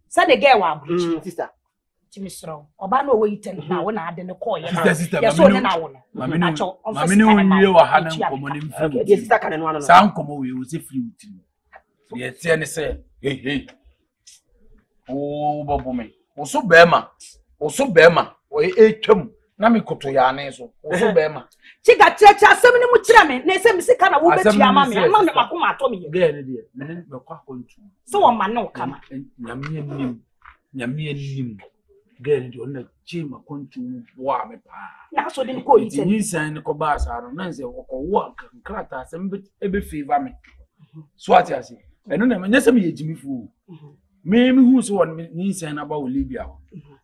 Say the girl wa abro. Sister. Misra. Oba no wo Italy na wo na ade ne ko ye. Sister. Ya so ne na wo no. Mami ni wonwie wa ha na nkomo ne mfi. Yes sister kan no ano. Sa nkomo we wo se free uti. Ye tie ne say hey. Oh bobo me. Oso bema. O etwam na me koto ya ne so. Oso bema. Chiga checha asem ni mu kire me na se sika na wo betu ama me. Ama me makoma ato me ye. Ge ne de. Me ne me kwa kontu. So wo ma no kama. Nyame nim. Ge ne de ona chima kontu wa me pa. Na so de ko yi ni san ne ko ba sa no na nse ko wo krata asem ebe favor me. So ati ase. Eno na me nyese me yejimifu. Me hu so won ni san na ba Libya ho.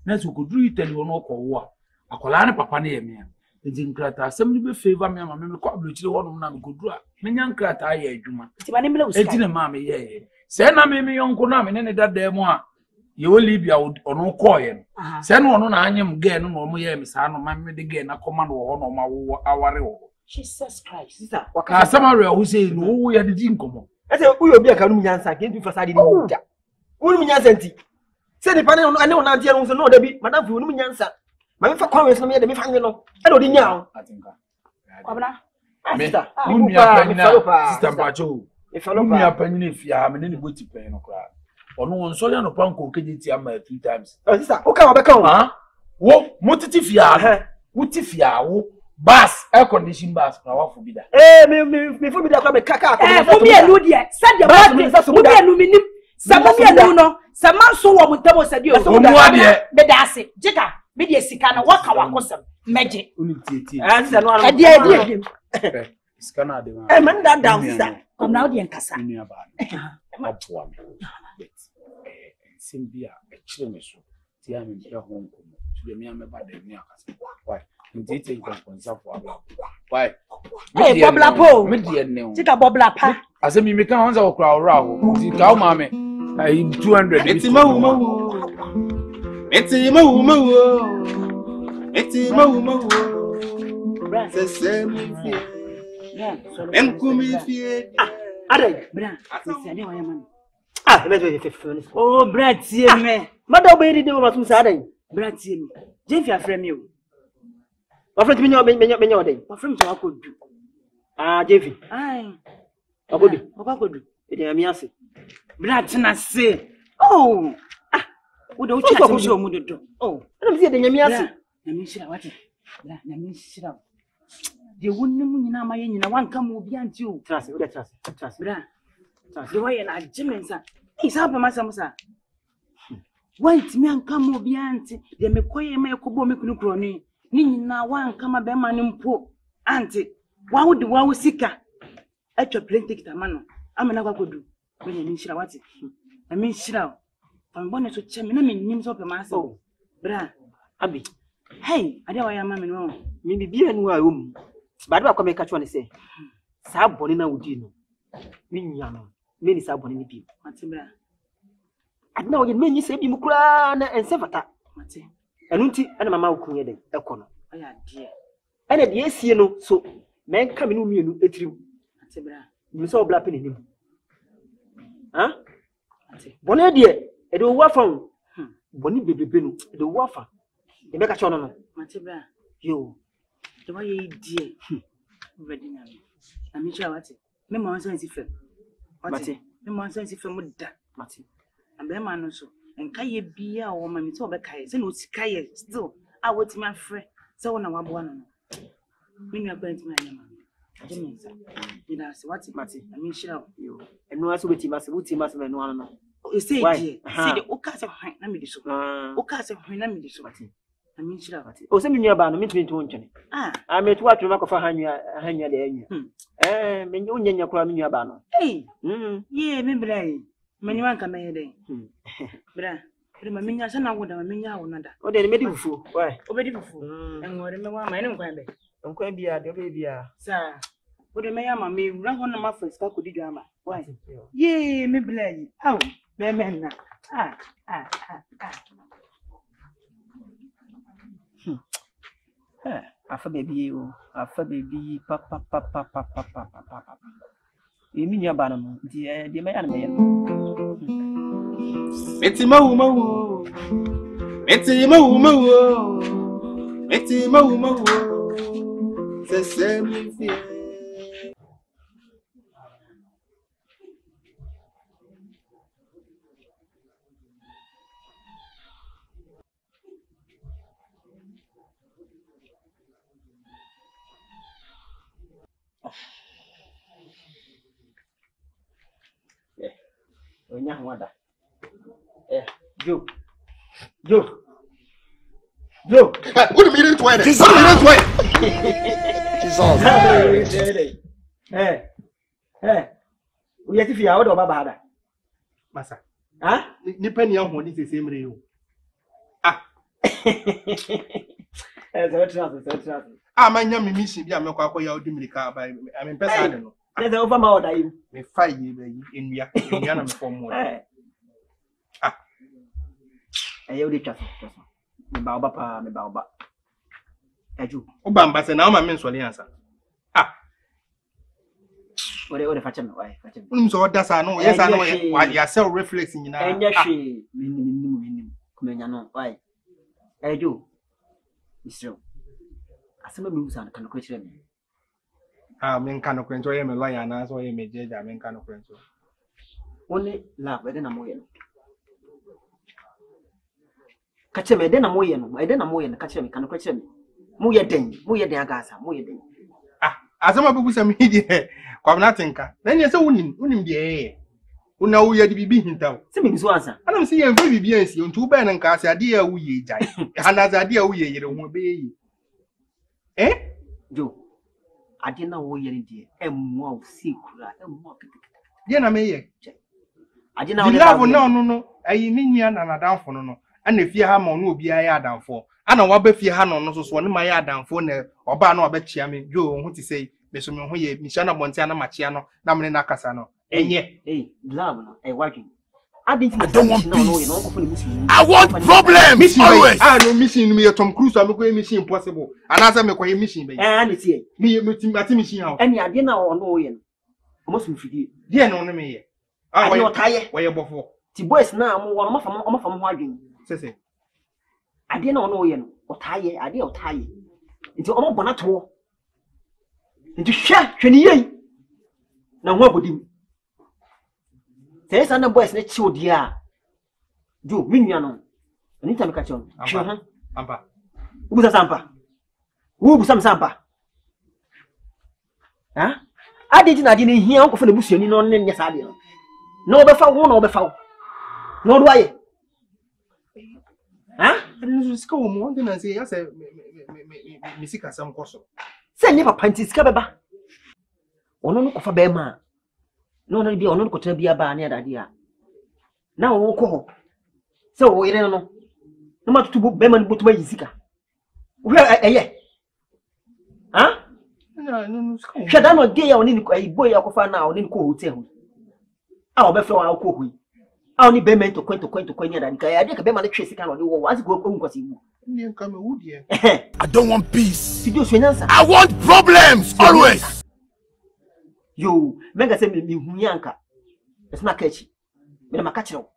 Na so ko duru Italy ho no ko wo akola ne papa ne ye me. Eji nkrata asem ni be favor me ama me ko abrochire ho no na me ko duru a. Me nya nkrata ya adwuma. Ti ba ne mele usika. Eti na ma me ye. Se na me yonko na me ne dada mu a ye wo Libya ono ko ye no. Se na ono na anyem ge no no mo ye me sa no ma me de ge na koma no ho no ma wo aware ho. Jesus Christ. Sister, waka samare ho say no wo ye de nkomo. Ese uyo bi aka no nyansa ke ntu fasade ni wuja. Wo no nyansa nti. Se ni pa ne no na tie no so no da bi madam fi wo no nyansa. Ma me fa kwa we so me de me fa nwe no. E do di nya o. Atinka. Kwabna. Sister, mi apanyina sister Pacho. Mi apanyina fia me ne boti pen no kra. Ono won so ya no panko keje ti ama 2 times. Oh sister, o ka obeka o. Wo motiti fia. Wuti fia wo. Bus air condition bus na wa fubida. Me fubida kwa me kaka. Fubi enu de. Said the bus. Fubi enu minim. Sababi enu no. Samanso wo mutamo said you. Omu ade. Be dase. Jika be de sika na waka wakosem. Meje. Uni titi. Ansa no ano. Ade. Sika na ade ma. Man da down sister. Kom na odi nkasa. Ni aba. Aboa me. Simbia e chire me so. Ti am be ho nkomo. Ti me am ba de ni akasa. Why? Ndite nkonza for aba. Why? Hey, bobla po. Me de ne. Tika bobla pa. Ase mi me kan onza okra ora ho. Ti ka o ma me. 200. Eti mawu. Se mi fie. Enkumi fie. Are. Bra. Se ne wa yaman. Me Oh, bra tie me. Mada obe de ma tum sa are. Bra tie me. Je fi afre me o. Wa front me nyo odey. Wa frem so akodu. Jevi. Ai. Akodu. Akodu. E de ami ase. Bra tena se. Oh. Wo de wo chat mo so mo dodo. Oh, na me say de nyamiase. Na me shira wate. Na me shira. De wonne mu nyina ma ye nyina wanka mo obi anti o. Trust, we trust. Bra. De wa ye na ajimensa. Isa pa masamusa. Wait me anka mo obi anti. De me koye me kobo me kunu kroni. Ni nyina wanka ma be ma ne mpo. Anti. Wa wo de wa wo sika. Atwa plane ticket amano. Amana kwa kodu. We na me shira wate. Na me shira. Pambone so cheme na me nim so pe masa. Bra. Abi. Hey, ade wa ya ma me no. Me bibia nu a wom. Ba do akọ me ka chwo ne say. Sa boni na wudi no. Me nya no. Me ni sa boni ni bi. Mate bra. Adna wo ye me nyi se bi mu kura na ense fata. Mate. Enu nti ana mama wo kun ye den. Ekọ no. Aya de. Ana de esie no so me nka me no mienu etirim. Mate bra. Me so obla pe ni nim. Ha? Mate. Boni de e de wo afa. Boni bebebe no e de wo afa. E be ka chwo no. Mate bra. Yo. The way you dear. Ready now. I'm sure what it. Me ma so nsi fem. What it? Me ma so nsi fem da. Mate. And be ma no so. En ka ye bia o ma me to be kai. Se no sika ye still. A what me afre. Se wona wabo no. Me nua kwent me anyama. Ade me nsa. Me da se what it. Mate. I'm sure yo. Enu aso beti mase wuti mase me no ano no. You say dear. See the okase hwan na me di so. Okase hwan na me di so. Mate. I'm sure what it. O se me nua ba no me ntimi nto ntwene. Ah me to atwe makofa hanya de anwa. Me nyanya kura me nua ba no. Hey. Yeah, me bra yi. Mani wanka me de. Bra. Bra me nya sana wo da me nya wo nada. O de me di fufu. Why? O be di fufu. Enwore me wa ma ene nkwan be. Nkwan bia de be bia. Sa. O de me ya ma me wura ho na ma fa ska kodi dwa ma. Why? Yeah, me bra yi. Aw, me na. Afa baby o. Afa baby papa. Emi nya ba no. Di me ya na me ya. Meti mawu. Meti mawu. C'est mi fie. Onya hwada. Jo. What do you mean to it? Jesus. We yet if you are over bada. Masa. Ah? Ni penny on what is the same real. My yummy mission be a milk or your dimilica by I mean, person. There's over my order. Me 5 years in Yana for more. I owe the traffic. Me baoba. Eju. Obamba say now my men swali answer. What the fetching why? So that's I know. Yes, I know. Why you self reflexing in that? Minimum. Come why? Eju. Mr. Asema mi usa kan ko chire me. Men kan ko enjoy me lawyer na so ye me jeja men kan ko enjoy. Only love we dey na moye no. Ka chire me dey na moye no. E dey na moye no ka chire me kan ko chire me. Moye den agasa, moye den. Asema be kusa me die. Kwa na tinka. Na nye se wonim de una wo ye de bibi hintaw. Se me nso ansa. Ana me se ye mfa bibi ansi ontu ba na nka ase ade ya wo ye jai. Ana ade ya wo ye yere ho be yi. Jo. Ade na wo ye ne de emu a sikura, emu a ketekete. Ye na me ye. Ade na wo love no ayi ni nya na nadanfo no. Ana fie ha ma no obi ayi adanfo. Ana wa ba fie ha no so ne ma ya adanfo na oba na obechia me jo ho ti sei be so me ho ye mi sha na bontia na machia no na me na kasa no enye love no working. I don't want peace. I want problems always. No mission me Tom Cruise am go mission impossible. And as me ko mission be. And it's here. Me mission how. And ya dey na no ye no. Almost me fidie. Dey na no me ye. Why you tie? Why you bofo? Ti boys na mo won ma fam ho adwen. Sese. Ade na no ye no. Otaye, ade otaye. Nti o mo bona to. Nti hwe ni ye. Na ho abodim. Say sana boys na chi odi a. Jo minua no. Anita me catch on. Ampa. Ubusa sampa. Ubusa sampa. Ha? Ade ji na ade ne hia onko fa na busuani no ne nya saade no. Na obefa wo na obefa. Na odo aye. Ha? Ade sika wo mo de na say ya say me sika sam koso. Se nye papa nti sika beba. Ono no kofa be ma. No no bi ono no kotra bia ba na ade a. Na wo ko ho. Se wo yire no. Na matutu be ma no botuma yisika. Wo eye. Ha? No, Shada no dey ya oni ni boy akofa na oni ko hotel. A obefa wa ko hui. A oni be mento kwento kwanya da nika ya de ka be ma na twe sika no de wo asi go nkwasi wu. Ndi nka me wu die. I don't want peace. I want problems always. Yo, menga se mi hunyanka. Esna kachi. Me na makachi no.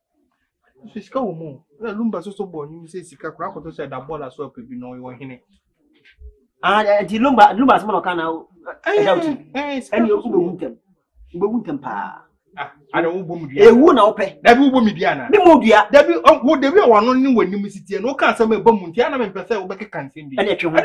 Sika wo mo. Na lumba so bo nyu se sika kura ko to se da bola so apebi no yo hene. Di lumba asma no kana o. Ani o ube wuntem pa. Ana wo bom dua. Ewu na ope. Da bi wo bom dua na. Mi mo dua. Da bi wo de bi wano ni wanim sitie no ka asem eba mu ntia na me pese wo beke kansen bi. Ani atwe ho.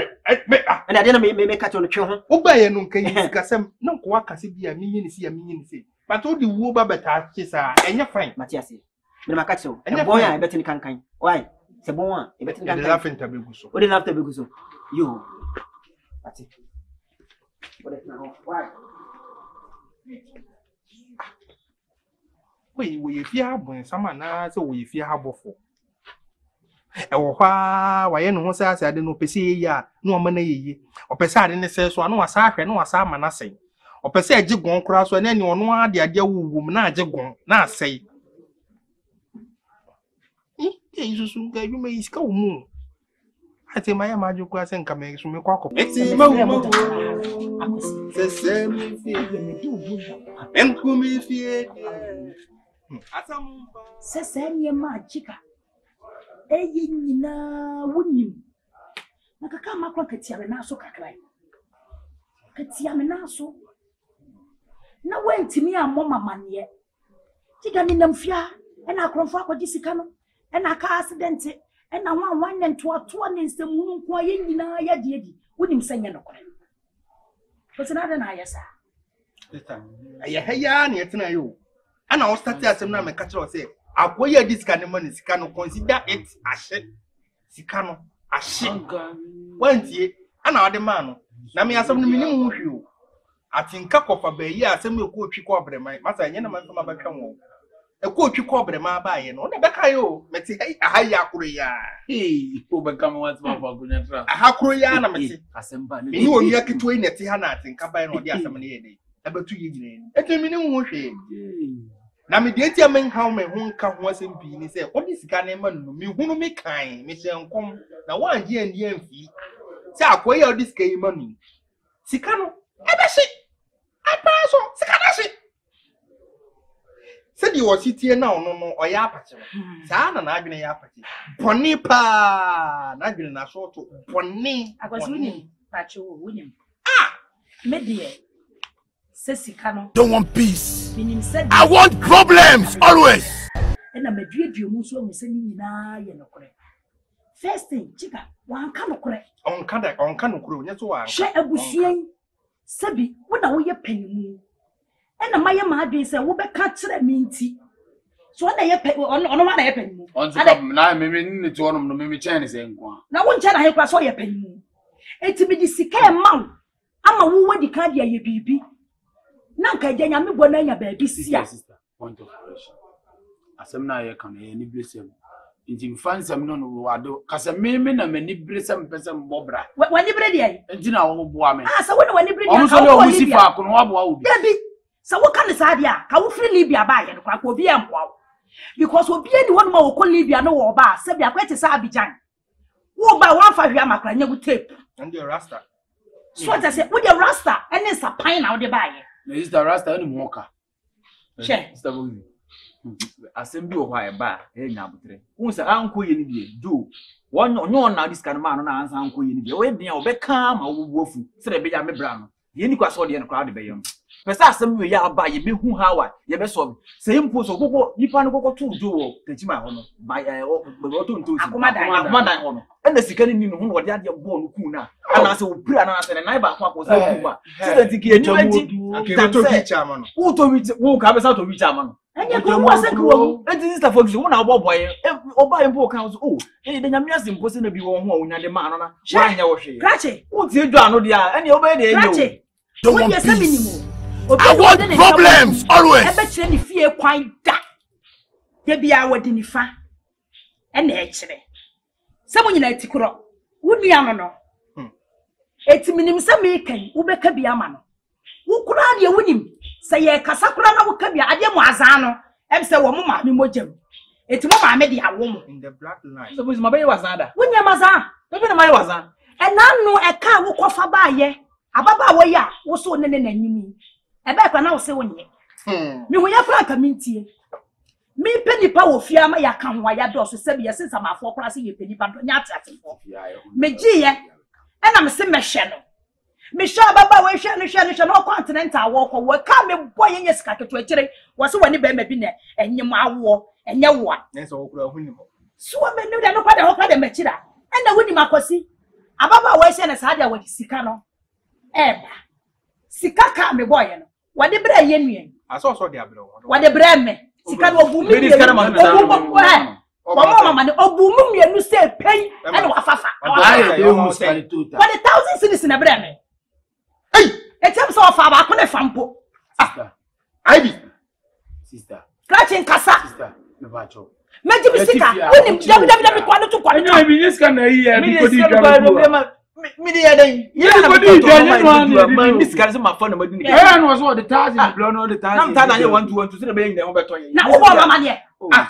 Ani ade na me ka to no twe ho. Wo ba ye no nkan yi sikasem na nko akase bi a minyi ni si a minyi ni si. But wo di wo ba beta chisa enye fine. Matiase. Me na makachi o. E bon ya e betini kankan. Why? Se bon wa e betini kankan. De la fenta beguso. O de la fenta beguso. Yo. Ati. What is now? Why? We fi abon sama na se we fi habofo. E wo kwa wa ye no ho sa ade no pese yi a no ma na yeyi. O pese ade ne se so no wasa ahwe no wasa ama na sei. O pese agi gon kura so na ni ono ade ade wuwum na agi gon na sei. Isusu ga yuma iska umu. Ati maya maju kwa sen kama su me kwako. Eti mawu. Sesemi fie. Enkumi fie. Asamumba. Sesemi majika. Eyi nyina wunim. Nakaka makwa katia me naso kakrai. Katia me naso. Na wentimi ammo mamane. Tiga ni namfia. Ena akromfo akodi sika no. Ena ka accident. Ena wan nto ne nsemu nko aye nyina ya diedi wonim sanya no kore fotina da na ayesa aye heya na yetina yo ana o start asem na me ka kire o say akoye disika ne man sika no consider it ashe sika no ashe wantie ana ode man no na me asem no minim hwi o atinka kofa ba yi asem e ko otwi ko obreman masa nye na man so mabaka wo e ko otwi ko obreman ba ye no na beka yo meti ahaya akoro ya o beka mo wat ma fa kunya tra akoro ya na meti asem ba ni wo mi akitwe neti ha na atinka ba no de asem ne ye de abatu ye nyina eti minim ho hwe na me de eti amen hawo me ho nka ho asem bi ni se odi sika na ma no mi hunu me kan me hye nkom na wanje andi amfi se akoye odi sika yi ma no sika no ebeshi apaso sika na shi se di wositie na ono no oya apache sa na adwene ya apache boni pa na adwene na so to boni akwasuni pacho wunim medie sesika no don't want peace. I want problems always. Ena meduedu mu so mu se ni nyina ye nokore first thing chika wan ka nokore on ka nokore onye so wan hwe abusuan sabi wona wo ye panimu ena maye ma adwen se wo be ka kire mi nti so na ye ono ma na ye panimu on so kam na me ni to ono no me chen se nko na wo nche na he kwa so ye panimu eti me di sika e maw ama wo wadi ka dia ye bibi na nka je nya me bo na nya ba bi sia point of correction asem na ye kan ye ni blessem nti mfansam no no wado kasa me na mani blessem pesem bobra wani bre dia nti na wo boa me sa woni wani bre dia o so le o sifa ko no wa boa obi debi sa wo kan sa dia ka wo free Libya ba ye no kwa obi e mboa because obi ani wonu ma wo ko Libya no wo ba se bia kwete sa Abidjan wo ba wan fa hwia makra nya gu tape and the rasta so just say wo the rasta ene sa pine na wo de ba ye no is the rasta any moka che stable asem bi o hwa e ba e nya abutre won se anko ye ni bi do won nyo na dis kan ma no na ansa anko ye ni bi we bia obeka ma wo buofu se de be ya me bra no ye ni kwa so de no crowd be yam pesa asem we ya ba ye be hu hawa ye be so say impo so koko nipa no koko to do wo kachima ho no ba o to nto si akoma dan ho no ena sika ni no ho no de ade bo no ku na ana se wo pira na se na ba kwa ko se ku ba se tiki ni manti to bi chama no wo to bi wo ka be sa to bi chama no enya ko mo se ku wo enti sister folks wo na boboy oba impo kan so oh de nyame asim ko se na bi wo ho onya de ma no na wa nya wo hwe krache wo ti edu ano de a ene oba de enyo don't want peace. I want problems always. Ebe chere ni fie kwan da. De bia wodi ni fa. E na e chere. Se mo nyina etikoro. Wunu ano no. Eti minim se me kan, wo beka bia ma no. Wo kura de wunim. Se ye kasa kura na wo ka bia ade mo azan no. Em se wo mo ma me mojam. Eti mo ma me de awo mo. In the black line. So mo be wazan da. Wunya mazan. Be na mai wazan. E na no e ka wo kofa ba ye. Ababa wo ya, wo so ne n'anyim. Ebe kwa na wo se wonye. Me ho ya fra ka mintie. Me penipa wo fia ma ya kan ho ya do so se be sense amafo kora se ye penipa do nya atrafo. Me giye. E na me se mehwe no. Me sha ababa wo hwe no continental wo ko wo ka me boy nye sika keto akire. Wo se woni be ma bi na enyim awo, enye wo a. Nse wo kura hunim. So me no de no kwa de ho kwa de machira. E na woni makosi. Ababa wo hwe na sa de wo sika no. Eba sika ka me boy no wade bra ye nuen aso de abro wade bra me sika no obu mi mama ne obu mu mienu se pen ene wafafa wade 1000 cedis na bra me etem so ofa ba ko ne fampo Ivy sister scratching kasa sister me ba cho meji bisika woni www kwa no to kwa no bi niska na yi mi kodi ga me dey dey you go do dey man this guy say my phone number dey no was what the 1000 blow no the 1000 nam ta na ye 121 say be yin ho beto yin na wo mama ne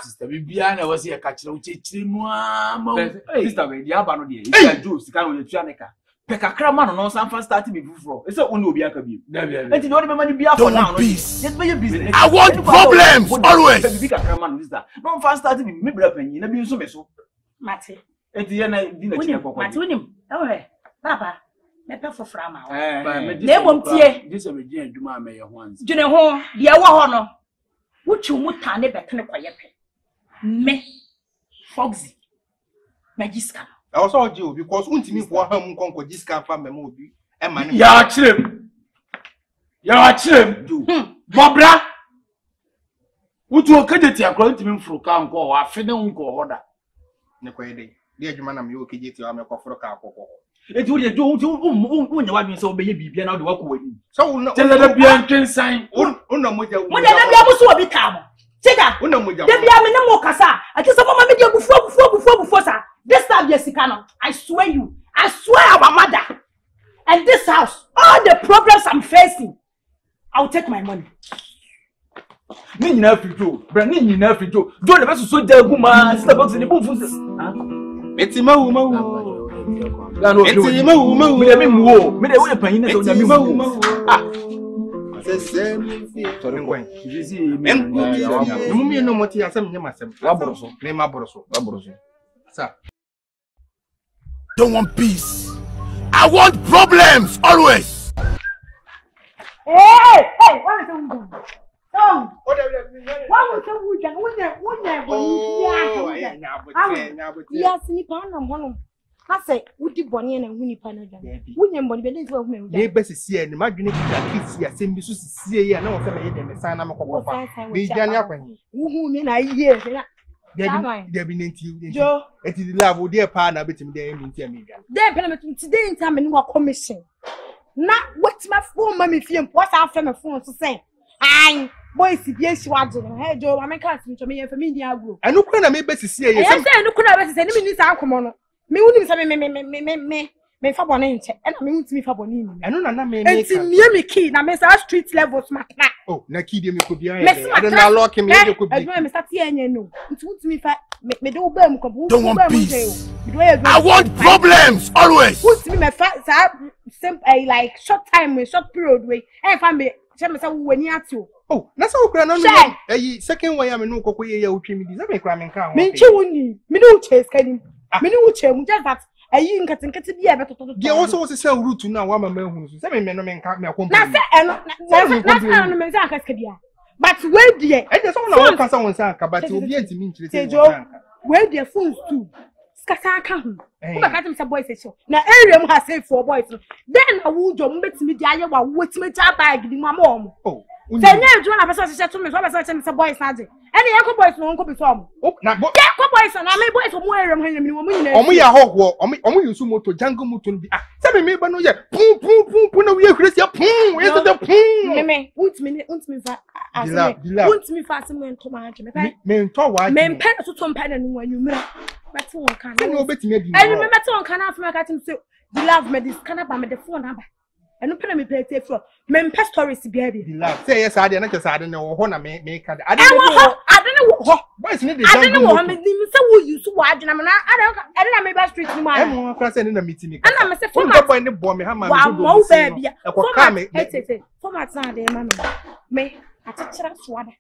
sister bibia na was here ka kire wo chechire mu ama sister we dey aba no dey you do sika no yetua neka pe kakra ma no san fan start me before e say oni obi aka bi enti no be mani bia for now no yes be business I want problems always be kakra ma no sister no fan start me bra panyi na bi nso me so mate enti ye na di na chine kokko mate wonim eh Papa, me pe fofra ma. Na emom tie. This is me aduma me ye ho anse. Dwene ho, de wo ho no. Wuchu mu ta ne betene koye pe. Me Foxy. Magiska. I also do because untimi ko ha mu konko jiska fa me ma obi. E ma ne. Ya chirem. Ya chirem do. Bobra. Wutu okejeti akro untimi mfuru ka nko wa afene nko hoda. Ne koye dey. De aduma na me yo okejeti wa me koforo ka akoko. Eti wo de do unya wadwen se obeye bibia na wo de wakowani so una tele bia ntwensan una moja mo de bia mo so obi ka mo chega una moja de bia me ne mo kasa ati so mama me de bufu sa this time yes no I swear our mother and this house all the problems I'm facing I'll take my money ni nyina fijo bra ni nyina fijo do le beso so da guma sister box ni bufu ha eti mawu Gano eti mawu me muo me de wo panyin na so nya me mawu se sorry ngwan jisi no me no moti asem nyama asem waboroso me ma boroso sir don't want peace I want problems always hey what is going on what yes ni pa na mo Ase udi boni na huni pa na dwa. Wunye mboni be nti wa hu me. Ye besisi e ni madwene kita kisi asem bi so sisie ye na wo se me ye dem san na me kokofa. Bi jani akwan. Hu me na ye. There be nti. Eti di lab odi e pa na betim dey mi nti me dwan. Dey pe na metum today nti am ni wa commission. Na what my phone mama fie mpo sa afa me phone so say. Ai boys bi esi waje no. Hey Jo, ma ka asim to me ye fa me ni agro. Anu kura na me besisi e ye. Yes, anu kura besisi ni mi ni sa akomo no. Me wouldn't say me fa bone nche e na me ntimi fa bone ni eno na me enti mie me key na me sa street level smart na oh na key de me ko bia I don't know lock me de ko bi me start here anya no enti ntimi fa me do ba mu ko bu don't want peace I want problems always ntimi me fa sa simple like short time short period way e fa me che me sa wani atio oh na sa okra no no second one ya me no kokko ye ya otwe mi di za me kra me nka ho me nchi woni me no chase kanim me no che mu just that ayi nkatenkate bi abetoto dia wo so say route na wa mama hu so say me no me nka me akompa na say eno na no me say akasa bia but we die e dey so na wo kasa won say aka but obi antimi nchire say we die phones too skasa aka hu wo ba ka tim say boys say na area mu ha say for boys then na wo jo mbetimi di aye wa wo timi cha bag di mu am oh Senya edu na person se to me so person say boys na je ene yanko boys no nko bi so am na yanko boys na me boys mo area mo hanya me mo nyina omo ya hoho omo yusu moto jango moto bi ah se me ba no ye pum na we hresia pum yes the pum me untimi fa aseme untimi fa aseme nto ma je me nto wa me mpe to to mpa na nu anwumra mete won kan na no betimi adi eni me mete won kan afema ka tim say the love me this kana ba me the phone number enu pena me plate for me mpe stories bia bia the love say yes ade na che say ade na wo ho na me ka ade ne wo ho boys ne de jango ade ne wo ho me nim say wo use wo adwena me na ade na me ba street ni ma e mo akra say ne na meeting ni ana me say format boy ne bo me ha ma me do do bia bia format format na de ma me atechira swada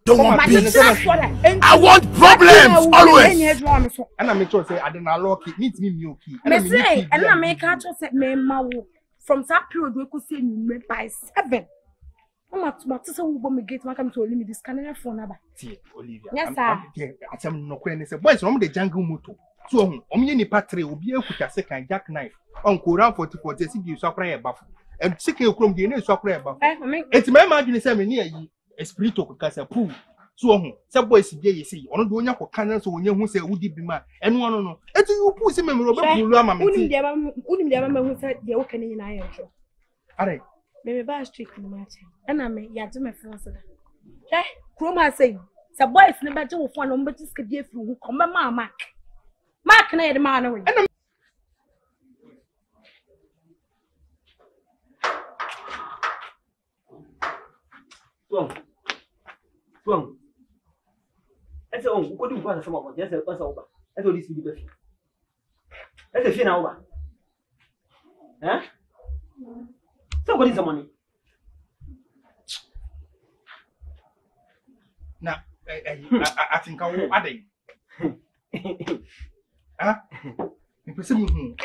Don't want peace. I want problems always. And I make sure say I didn't allow it. Meet me okay. Me say, and I make her to say me mawo from that period we could say me by 7. Mama to say we go me gate, come to limit this canal phone number. See, Olivia. Yes, sir. I'm no question. Say, boys, I'm the jungle moto. So, ni patre obi ekuta second jackknife. On Quran 40 see you so cry buff. And sick you chrome the so cry buff. It's my imagine say me near you. Espirito kasa pu so ho se boys bia yesi ono do onya kokana so onya hu se wudi bi ma eno ono no etu yu pu se memro be pulu ama me unim dia ma hu se dia wo kan nyina ayo tro are me ba street no ma che na me ya je me France da kroma say se boys ne ba je wo fo no mbe tiska dia firi hu ko ma mark na ye de ma na we Tuang. Ese on ko du kwa sama ko ese asa oba. Ese o disi bi. Ese fi na oba. Eh? So ko disi money. Na I think I will add. Ah? Pese mu hu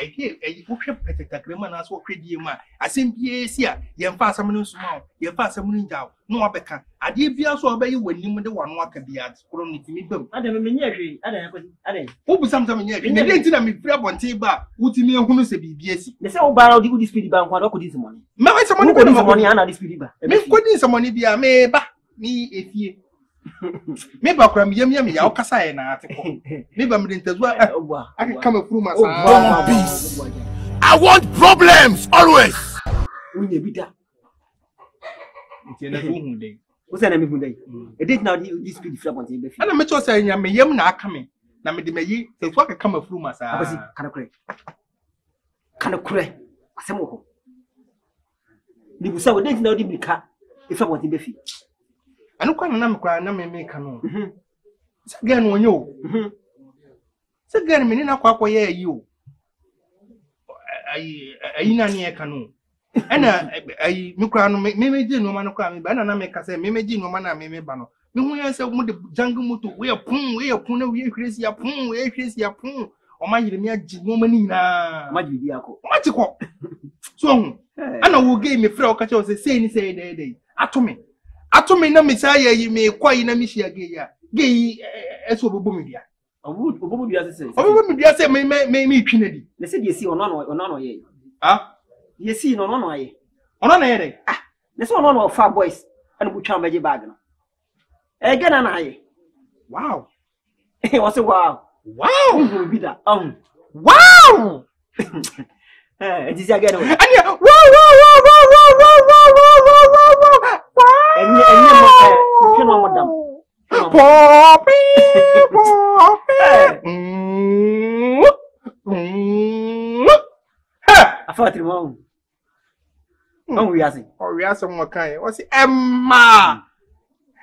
wo hwe petetakrema na so hwedie ma asem bia si a ye mfa asam no suma ye mfa asam no njaw no obeka ade bia so obayi wanim de wano aka bia koro no timi bam ade me menye hwe ade yakodi ade wo busam sam menye hwe ne de ntina me fira bonte ba wutimi ehunu se bibia si ne se wo ba odi good speed ba nkwa do kodi money me we se money ko di money ana di speed ba me kodi se money bia me ba ni efie me ba kura me yam ya okasa ye na ateko me ba me ntazua aka kama furu masa peace. I want problems always. Unye bida ntiena ko hu dai wo se na me hu dai e date na di speed fra ponte be fi ana me cho say nya me yam na aka me na me de meyi se fu aka kama furu masa abasi kana kure asemo ho ni busa wo date na di bika e fra ponte be fi anu kwa na me kwa na me ka no se ga no onye o se ga me ni na kwa kwa ye yi o ai na ni e ka no ana ai me kwa no me ji no ma no kwa me ba na me ka se me ji no ma na me ba no me hu ya se mo de jangu moto we pun na we hwesi ya pun o ma yire me agi no ma ni na ma ji dia ko ma ti ko so hu ana wo ge me fra o ka che o se sei ni sei dey atomi na misaya yi me kwa yi na mishia ge ya ge yi eso bobo me dia obobo dia se me twina di le se die si ono ye ah die si no ye ono na ye dey ah le se ono fa boys ana bu twa maji bag no e ge na ye wow wo se wow bi da wow di si aga no ania wow enye mo madam popi afatri mo on wi ase mo kan o si emma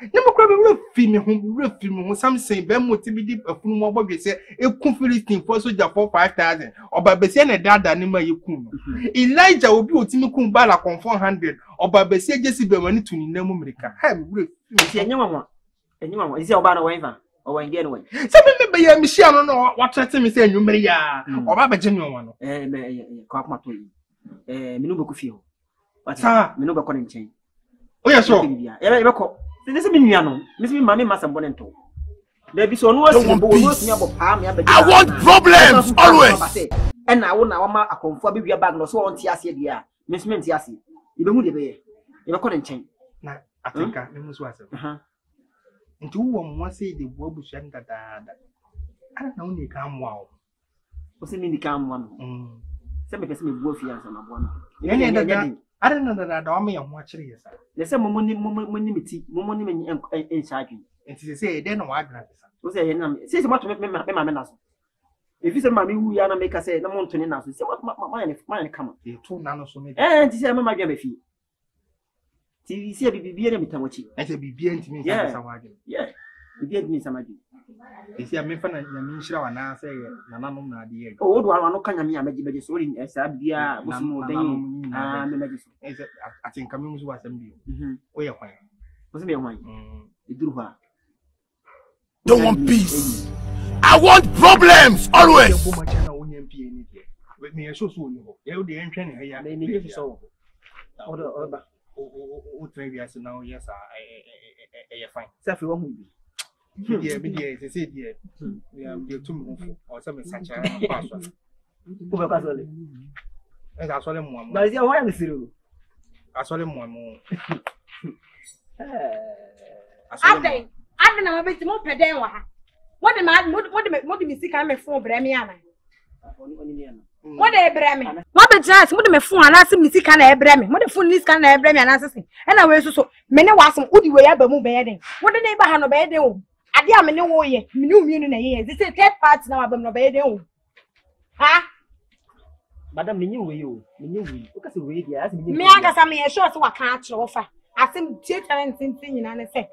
ne mo kra be refi me hu something be mo ti bi di afunu mo gbogbe se ekun Philistine for soldier for 5000 oba besia na dada ni ma yekun Elijah obi otimi kun bala kon 400 oba besia jesi be mani tuni na mu mirika ha me si enye mama isi oba na wenfa o wan ge no wan se me be ya mi hia no no wa trete me se anwumre ya oba be gye no no me ko akoma to yi me no be ku fie ho sa me no be ko nchen o ya so ya be ko se me nua no me se me ma me masam bonen to there be so no asi bo no asi abo pa me abegye I want problems always and na wo na wa ma akonfo abewia bag no so won ti ase de a me se me ti ase e be hu de be ye e be ko nchen na atinka me musu ase nti wo mo se de bo abusu ndada ana na woni ka amwa o se ni ka amwa no se me pese me bu afia asa na bo no ne ndada ara na ndada o me ho akire yesa le se mo ni miti mo ni me en shaadwi nti se de no wa adna pesa o se ye na se mo to me ma me na so if you say ma me hu ya na make say na mo ntoni na so se ma ne kama e to na no so me nti se me ma dwa be fi ti se bibia na mitamochi se bibia ntimi sa waje bibia ntimi sa maji esi a me fa na nyame nhira wa na se na nanom na ade ye o do ano ka nyame a meje so ri sa bia bo so mo den me meje so atinka me musu wasam bi o ye kwan o se me kwan iduru ha don't want peace. I want problems always. Me so so ni ho. Ye de entwe ne ya. Me ye so. O try bi as now yes e fine. Safi wo hu bi. Be say there. We am dey to move or some sacha pass. Ko be pass le. E ga so le mo am. Ba zi o ya me siru. Asole mo am. Ade na mabeti mo peden wa ha. What the me sika me phone bre me ana. What the bre me. What be chance mo de me phone ana se me sika na e bre me. Mo de phone ni sika na e bre me ana se se. E na we so me ne wasem udi we ya ba mu be ye den. What the neighbor ha no be ye den o. Ade a me ne wo ye. Me ne umienu na ye. This is third party na wa ba no be ye den o. Ha? Madam me nyi we yo. Me nyi we. O ka se we dia as me nyi. Me anga sa me ye sure se wa kan akire wo fa. Asem tie talent tintin nyina ne se.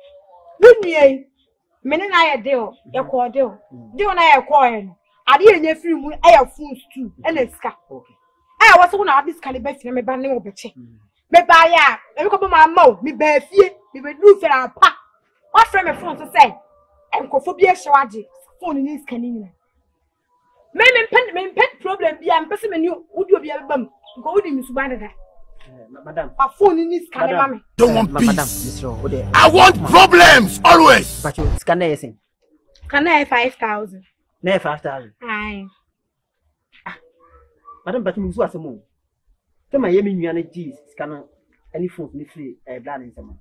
Bunye mene na ye deal ye ko deal na ye ko ye ade ye nya free mu e ya phone stew e na sika okay wo so na ade sika le ba fie me ba ne wo beche me ba ya e ko ba ma o me ba fie me be du fere apa wa frɛ me phone so say enkofo bi e hye waje phone ni sika ni nyina me pen problem bi am pese me ni udi obi abam ko udi mi suba dada madam a phone ni sika le mame don't want peace. Madam I want problems always. But you scan anything. Can I 5,000? Na 5,000. Aye. Madam but you so asemo. Tell my yemi nua na ji scan any phone ni free plan nsema.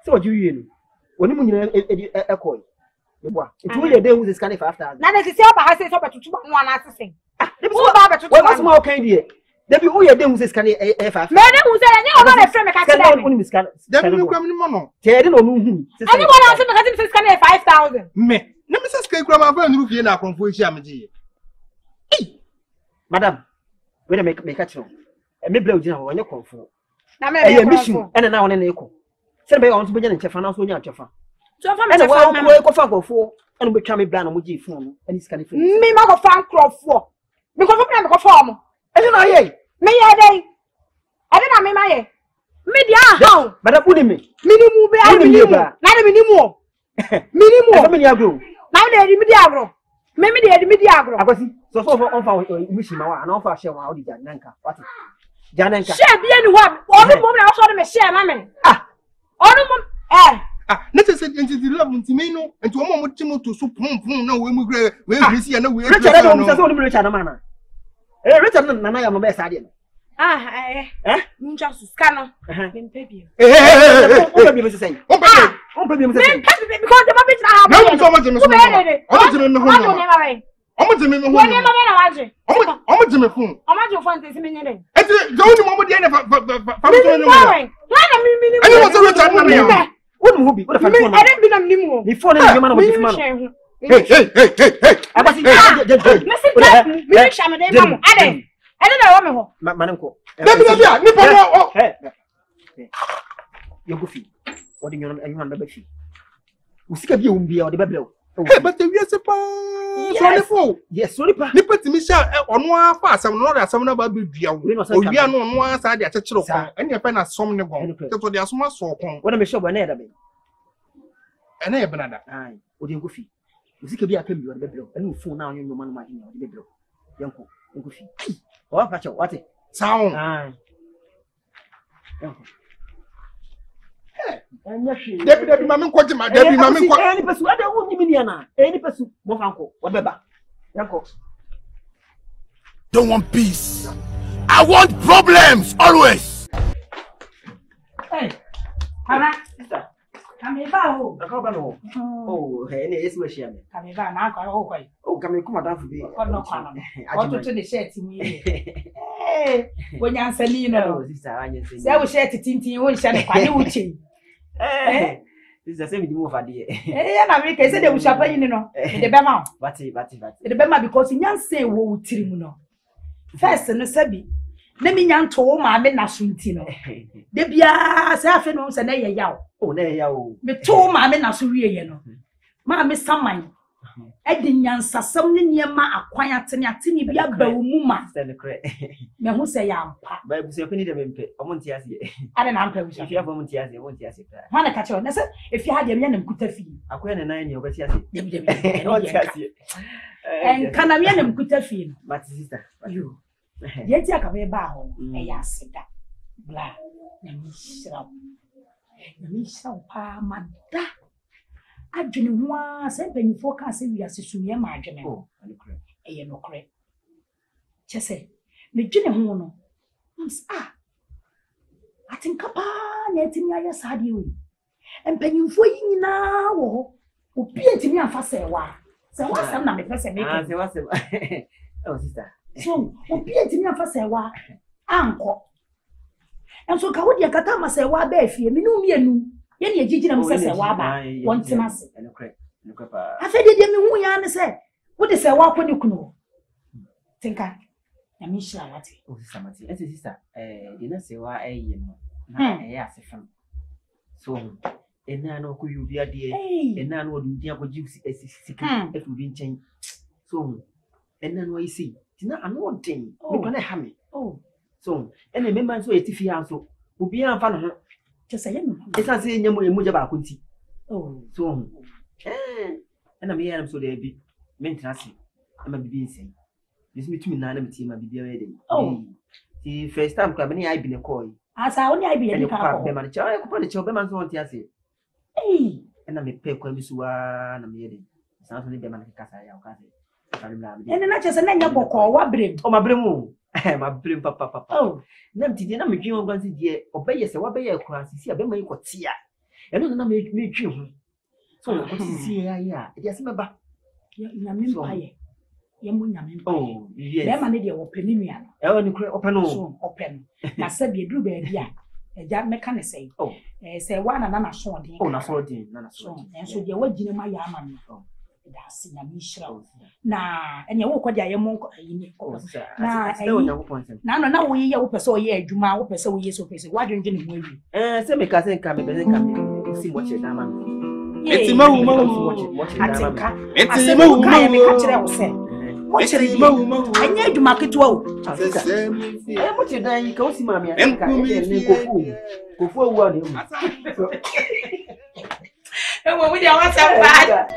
So what you no. Oni mu nyina e call. E boa. It will dey who scan 5,000. Na dey say oba ha say so betutu no ana asese. Dey so ba betutu. What small kind here? Debi who ye dey who scan 5,000. Me dey who say nya oba na frame me ka tell me. Oni scan. Debi no kwam ni mo no. Tede no no hu. Ani mo na say me ka tell me scan 5,000. Me. Na me say scan kura ma fa nuru fie na akonfo echi amji. Madam, we dey make catch no. Me bla ojina ho onye konfo. Na me dey mission ene na wona na eko. Say be on so be nya nchefa na so nya nchefa. So fa me ene wa ko fa konfo ene be twa me bla na mo gi phone no. Ene scan phone. Me ma go fan crofo. Me ko fa me ko fa mo. Ene na ye. Me ye dey. Ade na me ma ye. Me dia ha. Madam uni me. Minimum be a minimum. Na de minimum. Minimum. Asa me ni agro. Na de di me di agro. Me di me di agro. Akwasi. So on fa mission ma wa na on fa share wa odi jananka. What? Jananka. Share bi eni ho. Onu mom na so de me share ma me. Onu mom necessary entity love ntime no enti omo mo timo to so pum na we mu gre we gresi ya na we Richard no so so Richard na mana. Richard na ya no be sa de. Nja su scanner. Mempe bi. O be bi se say. O be bi se say. Because the baby na ha. No so much me so. O timi me ho. Omo timi me ho. Woni ma me na waje. Omo timi phone. Omo je phone te me nyere. Enti do ni mo de na fa me no. Na me. Ani mo so Richard na me. What mu bi? What the phone? I don't be na nimu. Ni phone ni ma na mo di phone. Hey. Abasi me shame dey mamu. Ade na wo me ho. Manem ko. Baby ni pa no. Yo go fi. Odi nyon enwan be fi. Usika bi umbi odi be blew. Hey, but we are super. Sorry for. Yes, sorry pa. Ni pati mi sha ono afa asam no da asam na ba be dua wo. Owia no ono asa de akekere kon. Ene e pe na som ne gon. To de asoma so kon. Wona me show bo na e da be. ene ye benada ai odi enko fi usike bi akam bi odi bebro ene phone na onyo nyoma no ma hin odi bebro yanko enko fi o pa cho wate sound ai yanko Debi mami nko jima debi mami nko eni pesu ada wo nyimi ni ana eni pesu mo fanko odi beba yanko don't want peace. I want problems always. Hey, Hana, sister. Come back. Come back. Oh, hey, any is where she am. Come back now. Oh, come come down for me. Oh no, come. What to the shirt me? Hey, when you answer me, no, sister, I just say I will share it tintin. We share the pani uchi. Eh, this is the same move for the. Eh, na me say they will share you know. The bema. But. The bema because you yan say wo utiri mu no. First no sabi. Na me nyan to ma me na sunti no. De bia say afi no say na ye yawo. Oh, na ye yawo. Me to ma me na so wie ye no. Ma me saman. E de nyansasam ne niema akwan atene bia ba wo mu ma. Me hu say ya ampa. Ba bu se fini de mempe. Omo nti ase. Ade na ampa wusa. Ifia fo mo nti ase, mo nti ase kra. Ma na ka che na say efi ha de me na mkuta fi. Akoya ne nan ni obeti ase. De. O nti ase. En kana me na mkuta fi. But sister, you. Ye ti aka me ba ho e ya aseda. Bla. Na mi shira. Na mi shira pa mada. Adwene ho a se banyifo ka se wi asesuye ma adwene ho. Eye no kre. Chese. Me dwene ho no. Atinka pa na etimi aya sade we. Empanyimfo yi nyina wo ho. Obi etimi afa se wa. Se wa sam na me pese me. Se wa se. Oh sister. So, obi etimi afa se wa anko. Enso ka wodi akata ma se wa ba fie me no mienu. Ye ne ejiji na me se wa ba. Won tina se. Enokre pa. Afede de me hu ya ne se. Wo de se wa kwani kunu. Tinka. Na mi shira wati. Oh sister mati. Ese sister, de na se wa eye no. Na ase fam. So, ena na ko yubi ade. Ena na wodi dia ko jiu sika. E bi nchen. So, ena no isi. Tina ano den. Me ko na ha me. Oh. So, ena me man so etifi ya so. Obi an fa no ho. Chese ye no. Esa se nyamo emuja ba ko nti. Oh. So, ena me ya am so de bi. Maintenance. Ama bibi nsen. This me tumi na na me ti ma bibi awe dem. Oh. The first time kwa bani ai bi ne call. Asa oni ai bi e ka ko. Be man cha, ko pa de cha be man so on ti ase. Eh. Ena me pe kwa mi suwa na me yede. Sa so ni be man ka sa ya o ka se. Ene na chese na nya boko wa brem. O ma brem o. Ma brem papa. Oh. Na mti de na me dwin ogwan se de obeye se wa beye kwa sisi abe man ko tia. Eno na me dwi ho. So o sisi ya e de ase meba. Ya me mpaye. Ye mu nya me mpaye. Oh, yes. Be ma ne de wo pe ni nua no. E woni kure open no. So open. Na se bi eduru ba bia. Eja meka ne sei. Oh. Se wa na so odin. Oh, na so odin, na so. Enso de wa gine ma ya ama no. Oh. Da se na mi shira. Na enye wo kwadi ayemo nko ayini. Na na wo ye wo pese o ye adwuma, wo pese wo ye so pese. Wa dwendwe ne mu awi. Se me ka se nka me be nka me. Si mo che dama. Eti mawu. Atinka. Eti mawu ka me ka kire wo se. Mo chere mawu. Anya adwuma ketewa o. Mo che dan ka o si ma me atinka. Kofu awu ani mu. Ewo we dey want some bad.